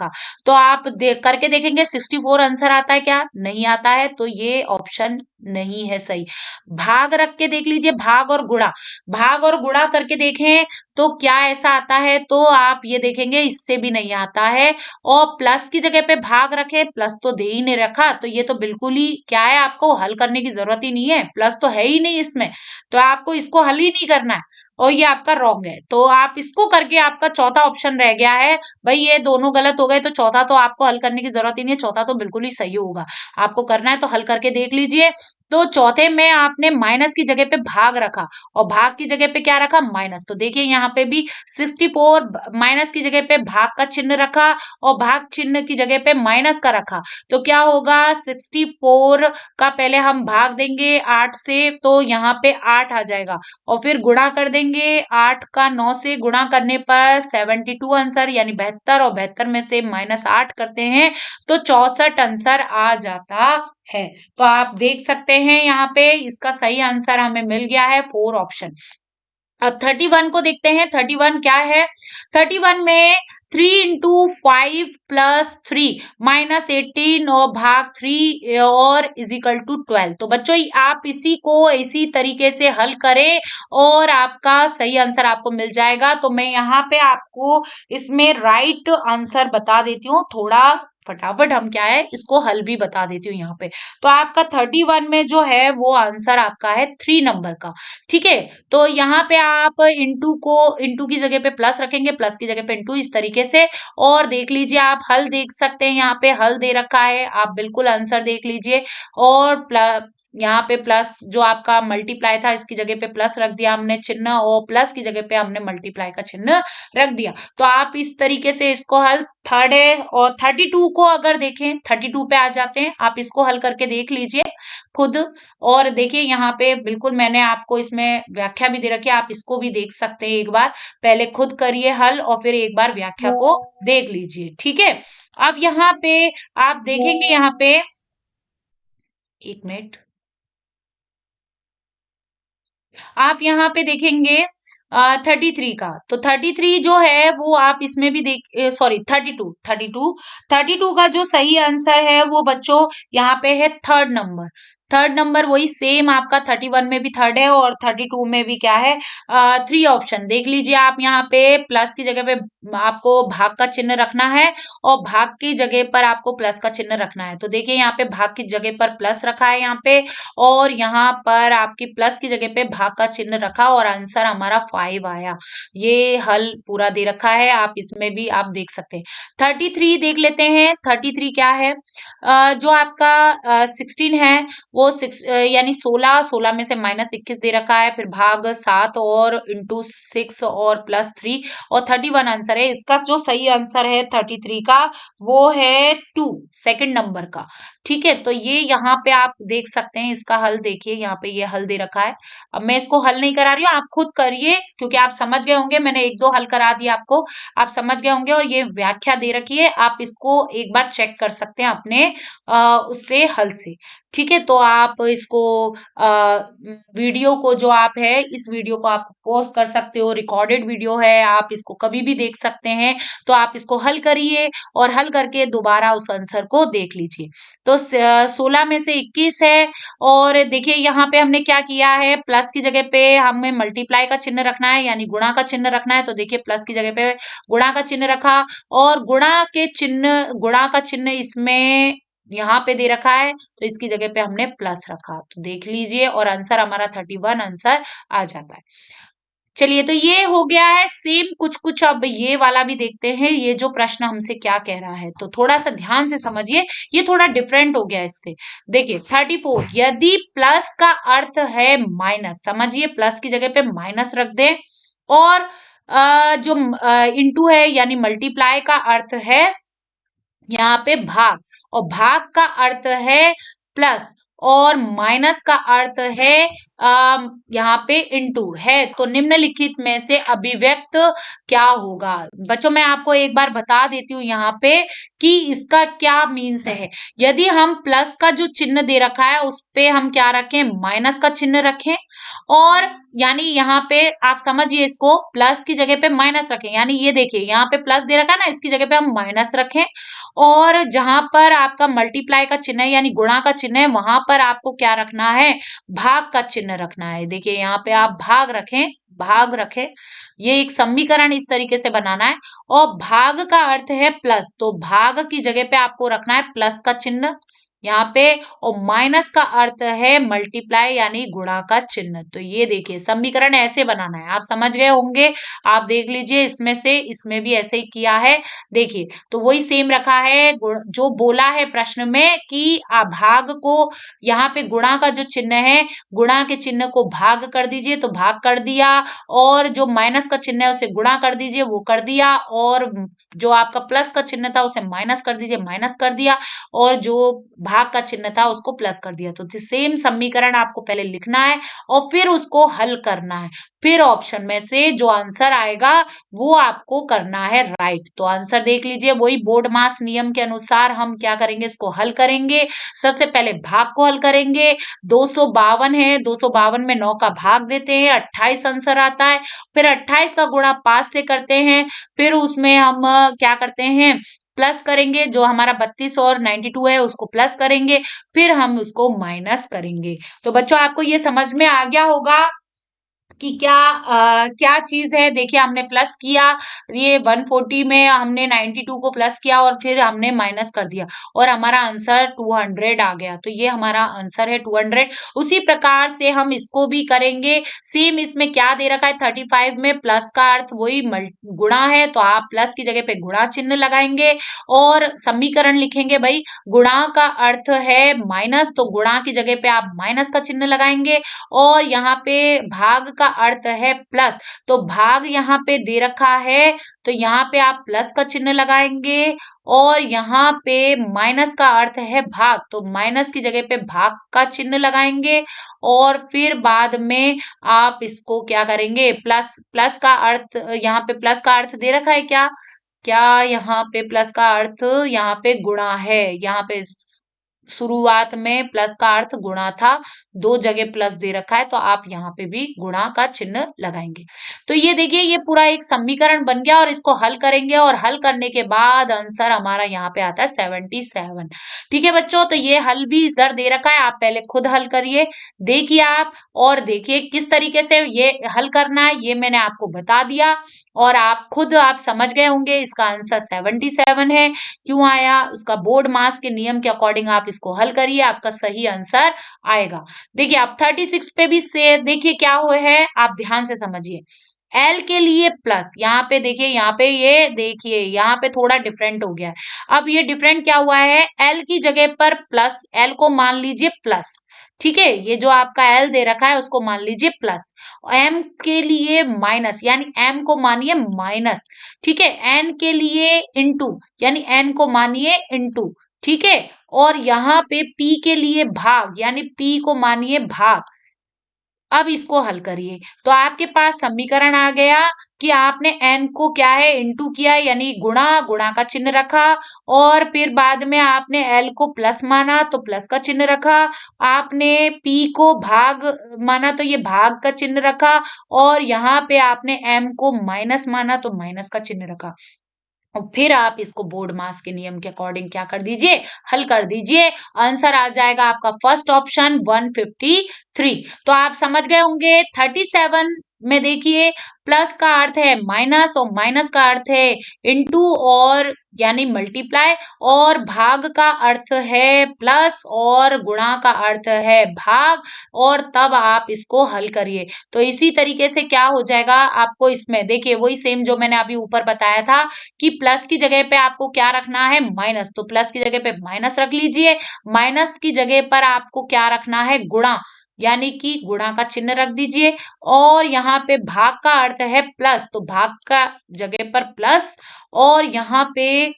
तो आप करके देखेंगे 64 आंसर आता है क्या, नहीं आता है, तो ये ऑप्शन नहीं है सही। भाग रख के देख लीजिए, भाग और गुणा करके देखें तो क्या ऐसा आता है, तो आप ये देखेंगे इससे भी नहीं आता है। और प्लस की जगह पे भाग रखे, प्लस तो दे ही नहीं रखा, तो ये तो बिल्कुल ही क्या है, आपको हल करने की जरूरत ही नहीं है, प्लस तो है ही नहीं इसमें, तो आपको इसको हल ही नहीं करना है, और ये आपका रॉन्ग है। तो आप इसको करके आपका चौथा ऑप्शन रह गया है। भाई ये दोनों गलत हो गए, तो चौथा तो आपको हल करने की जरूरत ही नहीं है, चौथा तो बिल्कुल ही सही होगा। आपको करना है तो हल करके देख लीजिए। तो चौथे में आपने माइनस की जगह पे भाग रखा, और भाग की जगह पे क्या रखा, माइनस, तो देखिए यहाँ पे भी 64 माइनस की जगह पे भाग का चिन्ह रखा, और भाग चिन्ह की जगह पे माइनस का रखा, तो क्या होगा, 64 का पहले हम भाग देंगे 8 से, तो यहाँ पे 8 आ जाएगा, और फिर गुणा कर देंगे 8 का 9 से, गुणा करने पर 72 आंसर यानी 72, और 72 में से -8 करते हैं तो 64 आंसर आ जाता है। तो आप देख सकते हैं यहाँ पे इसका सही आंसर हमें मिल गया है 4 ऑप्शन। अब 31 को देखते हैं, 31 क्या है, 31 में 3 इंटू 5 प्लस 3 -18 और भाग 3 और इज इक्वल टू 12। तो बच्चों आप इसी को इसी तरीके से हल करें और आपका सही आंसर आपको मिल जाएगा। तो मैं यहाँ पे आपको इसमें राइट आंसर बता देती हूँ, थोड़ा फटाफट हम क्या है इसको हल भी बता देती हूँ यहाँ पे। तो आपका 31 में जो है वो आंसर आपका है 3 नंबर का, ठीक है। तो यहाँ पे आप इंटू की जगह पे प्लस रखेंगे, प्लस की जगह पे इंटू, इस तरीके से। और देख लीजिए आप हल देख सकते हैं, यहाँ पे हल दे रखा है, आप बिल्कुल आंसर देख लीजिए। और यहाँ पे प्लस जो आपका मल्टीप्लाई था इसकी जगह पे प्लस रख दिया हमने चिन्ह, और प्लस की जगह पे हमने मल्टीप्लाई का चिन्ह रख दिया। तो आप इस तरीके से इसको हल थर्ड है। और 32 को अगर देखें, 32 पे आ जाते हैं, आप इसको हल करके देख लीजिए खुद। और देखिए यहाँ पे बिल्कुल मैंने आपको इसमें व्याख्या भी दे रखी है, आप इसको भी देख सकते हैं। एक बार पहले खुद करिए हल और फिर एक बार व्याख्या को देख लीजिए, ठीक है। अब यहाँ पे आप देखेंगे, यहाँ पे एक मिनट, आप यहाँ पे देखेंगे 33 का। तो 33 जो है वो आप इसमें भी देख, सॉरी 32 का जो सही आंसर है वो बच्चों यहाँ पे है थर्ड नंबर वही सेम आपका 31 में भी थर्ड है और 32 में भी क्या है, 3 ऑप्शन देख लीजिए आप। यहाँ पे प्लस की जगह पे आपको भाग का चिन्ह रखना है और भाग की जगह पर आपको प्लस का चिन्ह रखना है। तो देखिए यहाँ पे भाग की जगह पर प्लस रखा है यहाँ पे, और यहाँ पर आपकी प्लस की जगह पे भाग का चिन्ह रखा और आंसर हमारा 5 आया। ये हल पूरा दे रखा है, आप इसमें भी आप देख सकते हैं। 33 देख लेते हैं, 33 क्या है, जो आपका 16 है वो 6 यानी 16 में से -21 दे रखा है, फिर भाग 7 और इंटू 6 और प्लस 3 और 31 आंसर है। इसका जो सही आंसर है 33 का वो है 2 सेकंड नंबर का, ठीक है, तो ये यहाँ पे आप देख सकते हैं, इसका हल देखिए, यहाँ पे ये हल दे रखा है। अब मैं इसको हल नहीं करा रही हूँ, आप खुद करिए, क्योंकि आप समझ गए होंगे, मैंने एक दो हल करा दिया आपको, आप समझ गए होंगे। और ये व्याख्या दे रखी है, आप इसको एक बार चेक कर सकते हैं अपने उससे हल से। ठीक है, तो आप इसको वीडियो को जो आप है, इस वीडियो को आप पोस्ट कर सकते हो, रिकॉर्डेड वीडियो है, आप इसको कभी भी देख सकते हैं। तो आप इसको हल करिए और हल करके दोबारा उस आंसर को देख लीजिए। तो 16 में से 21 है। और देखिए यहाँ पे हमने क्या किया है, प्लस की जगह पे हमें मल्टीप्लाई का चिन्ह रखना है, यानी गुणा का चिन्ह रखना है। तो देखिए प्लस की जगह पे गुणा का चिन्ह रखा, और गुणा का चिन्ह इसमें यहाँ पे दे रखा है, तो इसकी जगह पे हमने प्लस रखा। तो देख लीजिए, और आंसर हमारा 31 आंसर आ जाता है। चलिए, तो ये हो गया है सेम कुछ कुछ। अब ये वाला भी देखते हैं, ये जो प्रश्न हमसे क्या कह रहा है, तो थोड़ा सा ध्यान से समझिए, ये थोड़ा डिफरेंट हो गया इससे। देखिए 34, यदि प्लस का अर्थ है माइनस, समझिए प्लस की जगह पे माइनस रख दें, और जो इंटू है यानी मल्टीप्लाई का अर्थ है यहाँ पे भाग, और भाग का अर्थ है प्लस, और माइनस का अर्थ है यहाँ पे इनटू है, तो निम्नलिखित में से अभिव्यक्त क्या होगा। बच्चों मैं आपको एक बार बता देती हूँ यहाँ पे कि इसका क्या मीन्स है। यदि हम प्लस का जो चिन्ह दे रखा है उस पे हम क्या रखें, माइनस का चिन्ह रखें, और यानी यहाँ पे आप समझिए, इसको प्लस की जगह पे माइनस रखें, यानी ये देखिए यहाँ पे प्लस दे रखा है ना, इसकी जगह पे हम माइनस रखें, और जहां पर आपका मल्टीप्लाई का चिन्ह है यानी गुणा का चिन्ह है, वहां पर आपको क्या रखना है, भाग का चिन्ह रखना है। देखिए यहाँ पे आप भाग रखें, ये एक समीकरण इस तरीके से बनाना है, और भाग का अर्थ है प्लस, तो भाग की जगह पे आपको रखना है प्लस का चिन्ह यहाँ पे, और माइनस का अर्थ है मल्टीप्लाई यानी गुणा का चिन्ह। तो ये देखिए समीकरण ऐसे बनाना है, आप समझ गए होंगे। आप देख लीजिए, इसमें से इसमें भी ऐसे ही किया है। देखिए तो वही सेम रखा है, जो बोला है प्रश्न में कि भाग को यहाँ पे गुणा का जो चिन्ह है, गुणा के चिन्ह को भाग कर दीजिए, तो भाग कर दिया, और जो माइनस का चिन्ह है उसे गुणा कर दीजिए, वो कर दिया, और जो आपका प्लस का चिन्ह था उसे माइनस कर दीजिए, माइनस कर दिया, और जो भाग का चिन्ह था उसको प्लस कर दिया। तो सेम समीकरण आपको पहले लिखना है और फिर उसको हल करना है, फिर ऑप्शन में से जो आंसर आएगा वो आपको करना है राइट। तो आंसर देख लीजिए, वही बोर्ड मास नियम के अनुसार हम क्या करेंगे, इसको हल करेंगे। सबसे पहले भाग को हल करेंगे, 252 है, 252 में 9 का भाग देते हैं, 28 आंसर आता है। फिर 28 का गुणा 5 से करते हैं, फिर उसमें हम क्या करते हैं, प्लस करेंगे, जो हमारा 32 और 92 है उसको प्लस करेंगे, फिर हम उसको माइनस करेंगे। तो बच्चों आपको ये समझ में आ गया होगा कि क्या चीज है। देखिए हमने प्लस किया, ये 140 में हमने 92 को प्लस किया और फिर हमने माइनस कर दिया, और हमारा आंसर 200 आ गया। तो ये हमारा आंसर है 200। उसी प्रकार से हम इसको भी करेंगे। सेम इसमें क्या दे रखा है, 35 में प्लस का अर्थ वही गुणा है, तो आप प्लस की जगह पे गुणा चिन्ह लगाएंगे और समीकरण लिखेंगे। भाई गुणा का अर्थ है माइनस, तो गुणा की जगह पे आप माइनस का चिन्ह लगाएंगे, और यहाँ पे भाग का अर्थ है प्लस, तो भाग यहाँ पे दे रखा है, तो यहाँ पे आप प्लस का चिन्ह लगाएंगे, और यहाँ पे माइनस का अर्थ है भाग, तो माइनस की जगह पे भाग का चिन्ह लगाएंगे, और फिर बाद में आप इसको क्या करेंगे, प्लस प्लस का अर्थ, यहाँ पे प्लस का अर्थ दे रखा है क्या, क्या यहाँ पे प्लस का अर्थ, यहाँ पे गुणा है, यहाँ पे शुरुआत में प्लस का अर्थ गुणा था, दो जगह प्लस दे रखा है, तो आप यहाँ पे भी गुणा का चिन्ह लगाएंगे। तो ये देखिए ये पूरा एक समीकरण बन गया, और इसको हल करेंगे, और हल करने के बाद आंसर हमारा यहाँ पे आता है 77। ठीक है बच्चों, तो ये हल भी इधर दे रखा है, आप पहले खुद हल करिए, देखिए आप, और देखिए किस तरीके से ये हल करना है, ये मैंने आपको बता दिया, और आप खुद आप समझ गए होंगे इसका आंसर 77 है। क्यों आया, उसका बोर्ड मास के नियम के अकॉर्डिंग आप इसको हल करिए, आपका सही आंसर आएगा। देखिए आप 36 पे भी से देखिए क्या हुआ है, आप ध्यान से समझिए। एल के लिए प्लस, यहाँ पे देखिए, यहाँ पे ये देखिए, यहाँ पे थोड़ा डिफरेंट हो गया है। अब ये डिफरेंट क्या हुआ है, एल की जगह पर प्लस, एल को मान लीजिए प्लस, ठीक है, ये जो आपका एल दे रखा है उसको मान लीजिए प्लस, एम के लिए माइनस, यानी एम को मानिए माइनस, ठीक है, एन के लिए इंटू, यानी एन को मानिए इंटू, ठीक है। और यहाँ पे p के लिए भाग, यानी p को मानिए भाग। अब इसको हल करिए तो आपके पास समीकरण आ गया कि आपने n को क्या है इंटू किया, यानी गुणा, गुणा का चिन्ह रखा, और फिर बाद में आपने l को प्लस माना तो प्लस का चिन्ह रखा, आपने p को भाग माना तो ये भाग का चिन्ह रखा, और यहाँ पे आपने m को माइनस माना तो माइनस का चिन्ह रखा। और फिर आप इसको बोर्ड मास के नियम के अकॉर्डिंग क्या कर दीजिए, हल कर दीजिए। आंसर आ जाएगा आपका फर्स्ट ऑप्शन 153। तो आप समझ गए होंगे 37 में देखिए प्लस का अर्थ है माइनस और माइनस का अर्थ है इनटू और यानी मल्टीप्लाई, और भाग का अर्थ है प्लस और गुणा का अर्थ है भाग, और तब आप इसको हल करिए। तो इसी तरीके से क्या हो जाएगा आपको इसमें देखिए वही सेम जो मैंने अभी ऊपर बताया था कि प्लस की जगह पे आपको क्या रखना है माइनस, तो प्लस की जगह पे माइनस रख लीजिए, माइनस की जगह पर आपको क्या रखना है गुणा, यानी कि गुणा का चिन्ह रख दीजिए, और यहाँ पे भाग का अर्थ है प्लस तो भाग का जगह पर प्लस, और यहाँ पे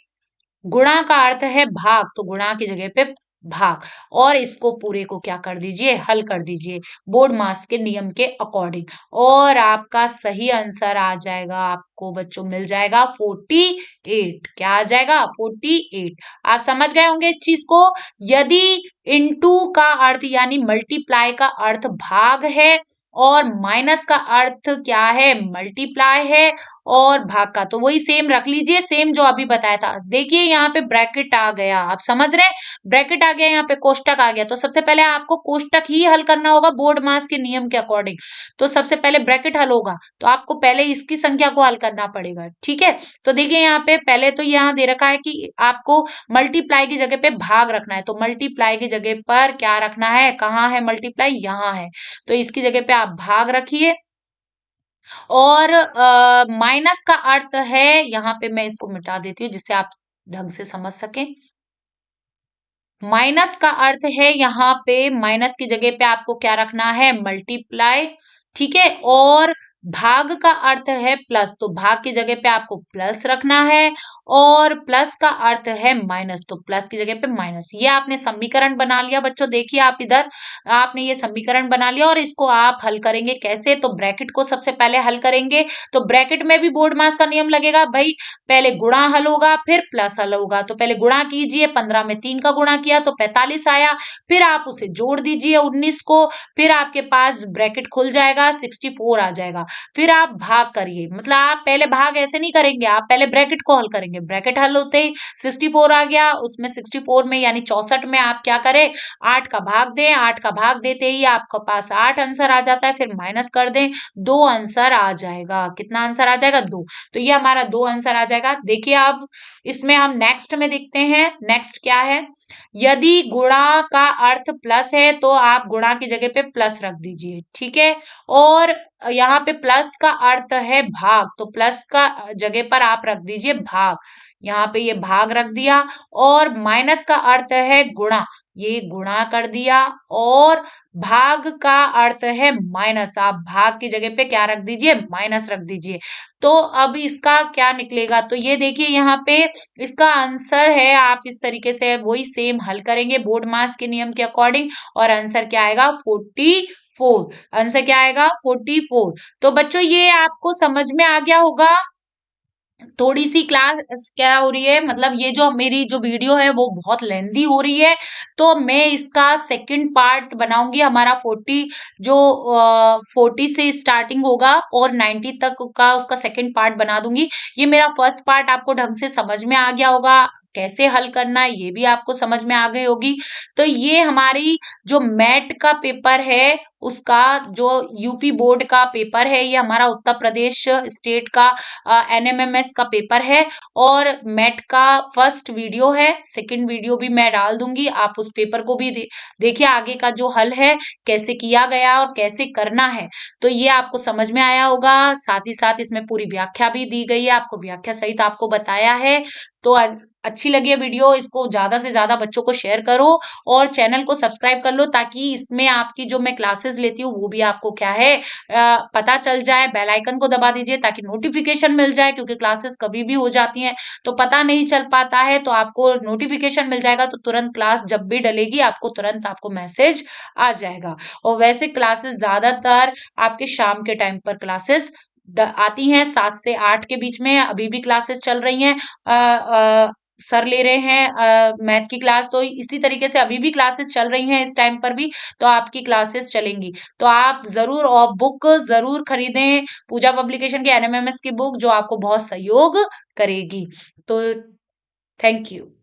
गुणा का अर्थ है भाग तो गुणा की जगह पे भाग, और इसको पूरे को क्या कर दीजिए हल कर दीजिए बोर्ड मास के नियम के अकॉर्डिंग, और आपका सही आंसर आ जाएगा, आपको बच्चों मिल जाएगा 48। क्या आ जाएगा 48। आप समझ गए होंगे इस चीज को। यदि इनटू का अर्थ यानी मल्टीप्लाई का अर्थ भाग है और माइनस का अर्थ क्या है मल्टीप्लाई है, और भाग का तो वही सेम रख लीजिए, सेम जो अभी बताया था। देखिए यहाँ पे ब्रैकेट आ गया, आप समझ रहे हैं, ब्रैकेट आ गया, यहाँ पे कोष्टक आ गया, तो सबसे पहले आपको कोष्टक ही हल करना होगा बोर्ड मास के नियम के अकॉर्डिंग। तो सबसे पहले ब्रैकेट हल होगा तो आपको पहले इसकी संख्या को हल करना पड़ेगा, ठीक है। तो देखिए यहाँ पे पहले तो यहाँ दे रखा है कि आपको मल्टीप्लाई की जगह पे भाग रखना है, तो मल्टीप्लाई की जगह पर क्या रखना है, कहाँ है मल्टीप्लाई, यहाँ है, तो इसकी जगह पे आप भाग रखिए। और माइनस का अर्थ है, यहाँ पे मैं इसको मिटा देती हूँ जिससे आप ढंग से समझ सकें। माइनस का अर्थ है यहाँ पे माइनस की जगह पे आपको क्या रखना है मल्टीप्लाई, ठीक है। और भाग का अर्थ है प्लस तो भाग की जगह पे आपको प्लस रखना है, और प्लस का अर्थ है माइनस तो प्लस की जगह पे माइनस। ये आपने समीकरण बना लिया बच्चों, देखिए आप इधर आपने ये समीकरण बना लिया, और इसको आप हल करेंगे कैसे, तो ब्रैकेट को सबसे पहले हल करेंगे, तो ब्रैकेट में भी बोर्ड मास का नियम लगेगा भाई, पहले गुणा हल होगा फिर प्लस हल होगा, तो पहले गुणा कीजिए, 15 में 3 का गुणा किया तो 45 आया, फिर आप उसे जोड़ दीजिए 19 को, फिर आपके पास ब्रैकेट खुल जाएगा 64 आ जाएगा, फिर आप भाग करिए, मतलब आप पहले भाग ऐसे नहीं करेंगे, आप पहले ब्रैकेट को हल करेंगे, ब्रैकेट हल होते ही 64 आ गया, उसमें 64 में यानी 64 में आप क्या करें 8 का भाग दें, 8 का भाग देते ही आपके पास 8 आंसर आ जाता है, फिर माइनस कर दें 2 आंसर आ जाएगा, कितना आंसर आ जाएगा 2, तो ये हमारा 2 आंसर आ जाएगा। देखिए अब इसमें हम नेक्स्ट में देखते हैं, नेक्स्ट क्या है, यदि गुणा का अर्थ प्लस है तो आप गुणा की जगह पे प्लस रख दीजिए, ठीक है। और यहाँ पे प्लस का अर्थ है भाग तो प्लस का जगह पर आप रख दीजिए भाग, यहाँ पे ये भाग रख दिया, और माइनस का अर्थ है गुणा, ये गुणा कर दिया, और भाग का अर्थ है माइनस, आप भाग की जगह पे क्या रख दीजिए माइनस रख दीजिए। तो अब इसका क्या निकलेगा, तो ये देखिए यहाँ पे इसका आंसर है, आप इस तरीके से वही सेम हल करेंगे बोर्ड मास के नियम के अकॉर्डिंग, और आंसर क्या आएगा 44, आंसर क्या आएगा 44। तो बच्चों ये आपको समझ में आ गया होगा। थोड़ी सी क्लास क्या हो रही है, मतलब ये जो मेरी जो वीडियो है वो बहुत लेंदी हो रही है, तो मैं इसका सेकंड पार्ट बनाऊंगी, हमारा 40 जो 40 से स्टार्टिंग होगा और 90 तक का उसका सेकंड पार्ट बना दूंगी। ये मेरा फर्स्ट पार्ट आपको ढंग से समझ में आ गया होगा, कैसे हल करना है ये भी आपको समझ में आ गई होगी। तो ये हमारी जो मैट का पेपर है उसका जो यूपी बोर्ड का पेपर है, ये हमारा उत्तर प्रदेश स्टेट का एनएमएमएस का पेपर है, और मैट का फर्स्ट वीडियो है, सेकंड वीडियो भी मैं डाल दूंगी, आप उस पेपर को भी देखिए, आगे का जो हल है कैसे किया गया और कैसे करना है, तो ये आपको समझ में आया होगा। साथ ही साथ इसमें पूरी व्याख्या भी दी गई है, आपको व्याख्या सहित आपको बताया है। तो अच्छी लगी है वीडियो, इसको ज्यादा से ज्यादा बच्चों को शेयर करो, और चैनल को सब्सक्राइब कर लो, ताकि इसमें आपकी जो मैं क्लासेस क्लासेस लेती हूँ वो भी आपको क्या है पता चल जाए। बेल आइकन को दबा दीजिए ताकि नोटिफिकेशन मिल जाए, क्योंकि क्लासेस कभी भी हो जाती हैं तो पता नहीं चल पाता है, तो आपको नोटिफिकेशन मिल जाएगा तो तुरंत क्लास जब भी डलेगी आपको तुरंत आपको मैसेज आ जाएगा। और वैसे क्लासेस ज्यादातर आपके शाम के टाइम पर क्लासेस आती हैं, 7 से 8 के बीच में अभी भी क्लासेस चल रही हैं। सर ले रहे हैं मैथ की क्लास, तो इसी तरीके से अभी भी क्लासेस चल रही हैं इस टाइम पर भी, तो आपकी क्लासेस चलेंगी। तो आप जरूर और बुक जरूर खरीदें, पूजा पब्लिकेशन की एनएमएमएस की बुक, जो आपको बहुत सहयोग करेगी। तो थैंक यू।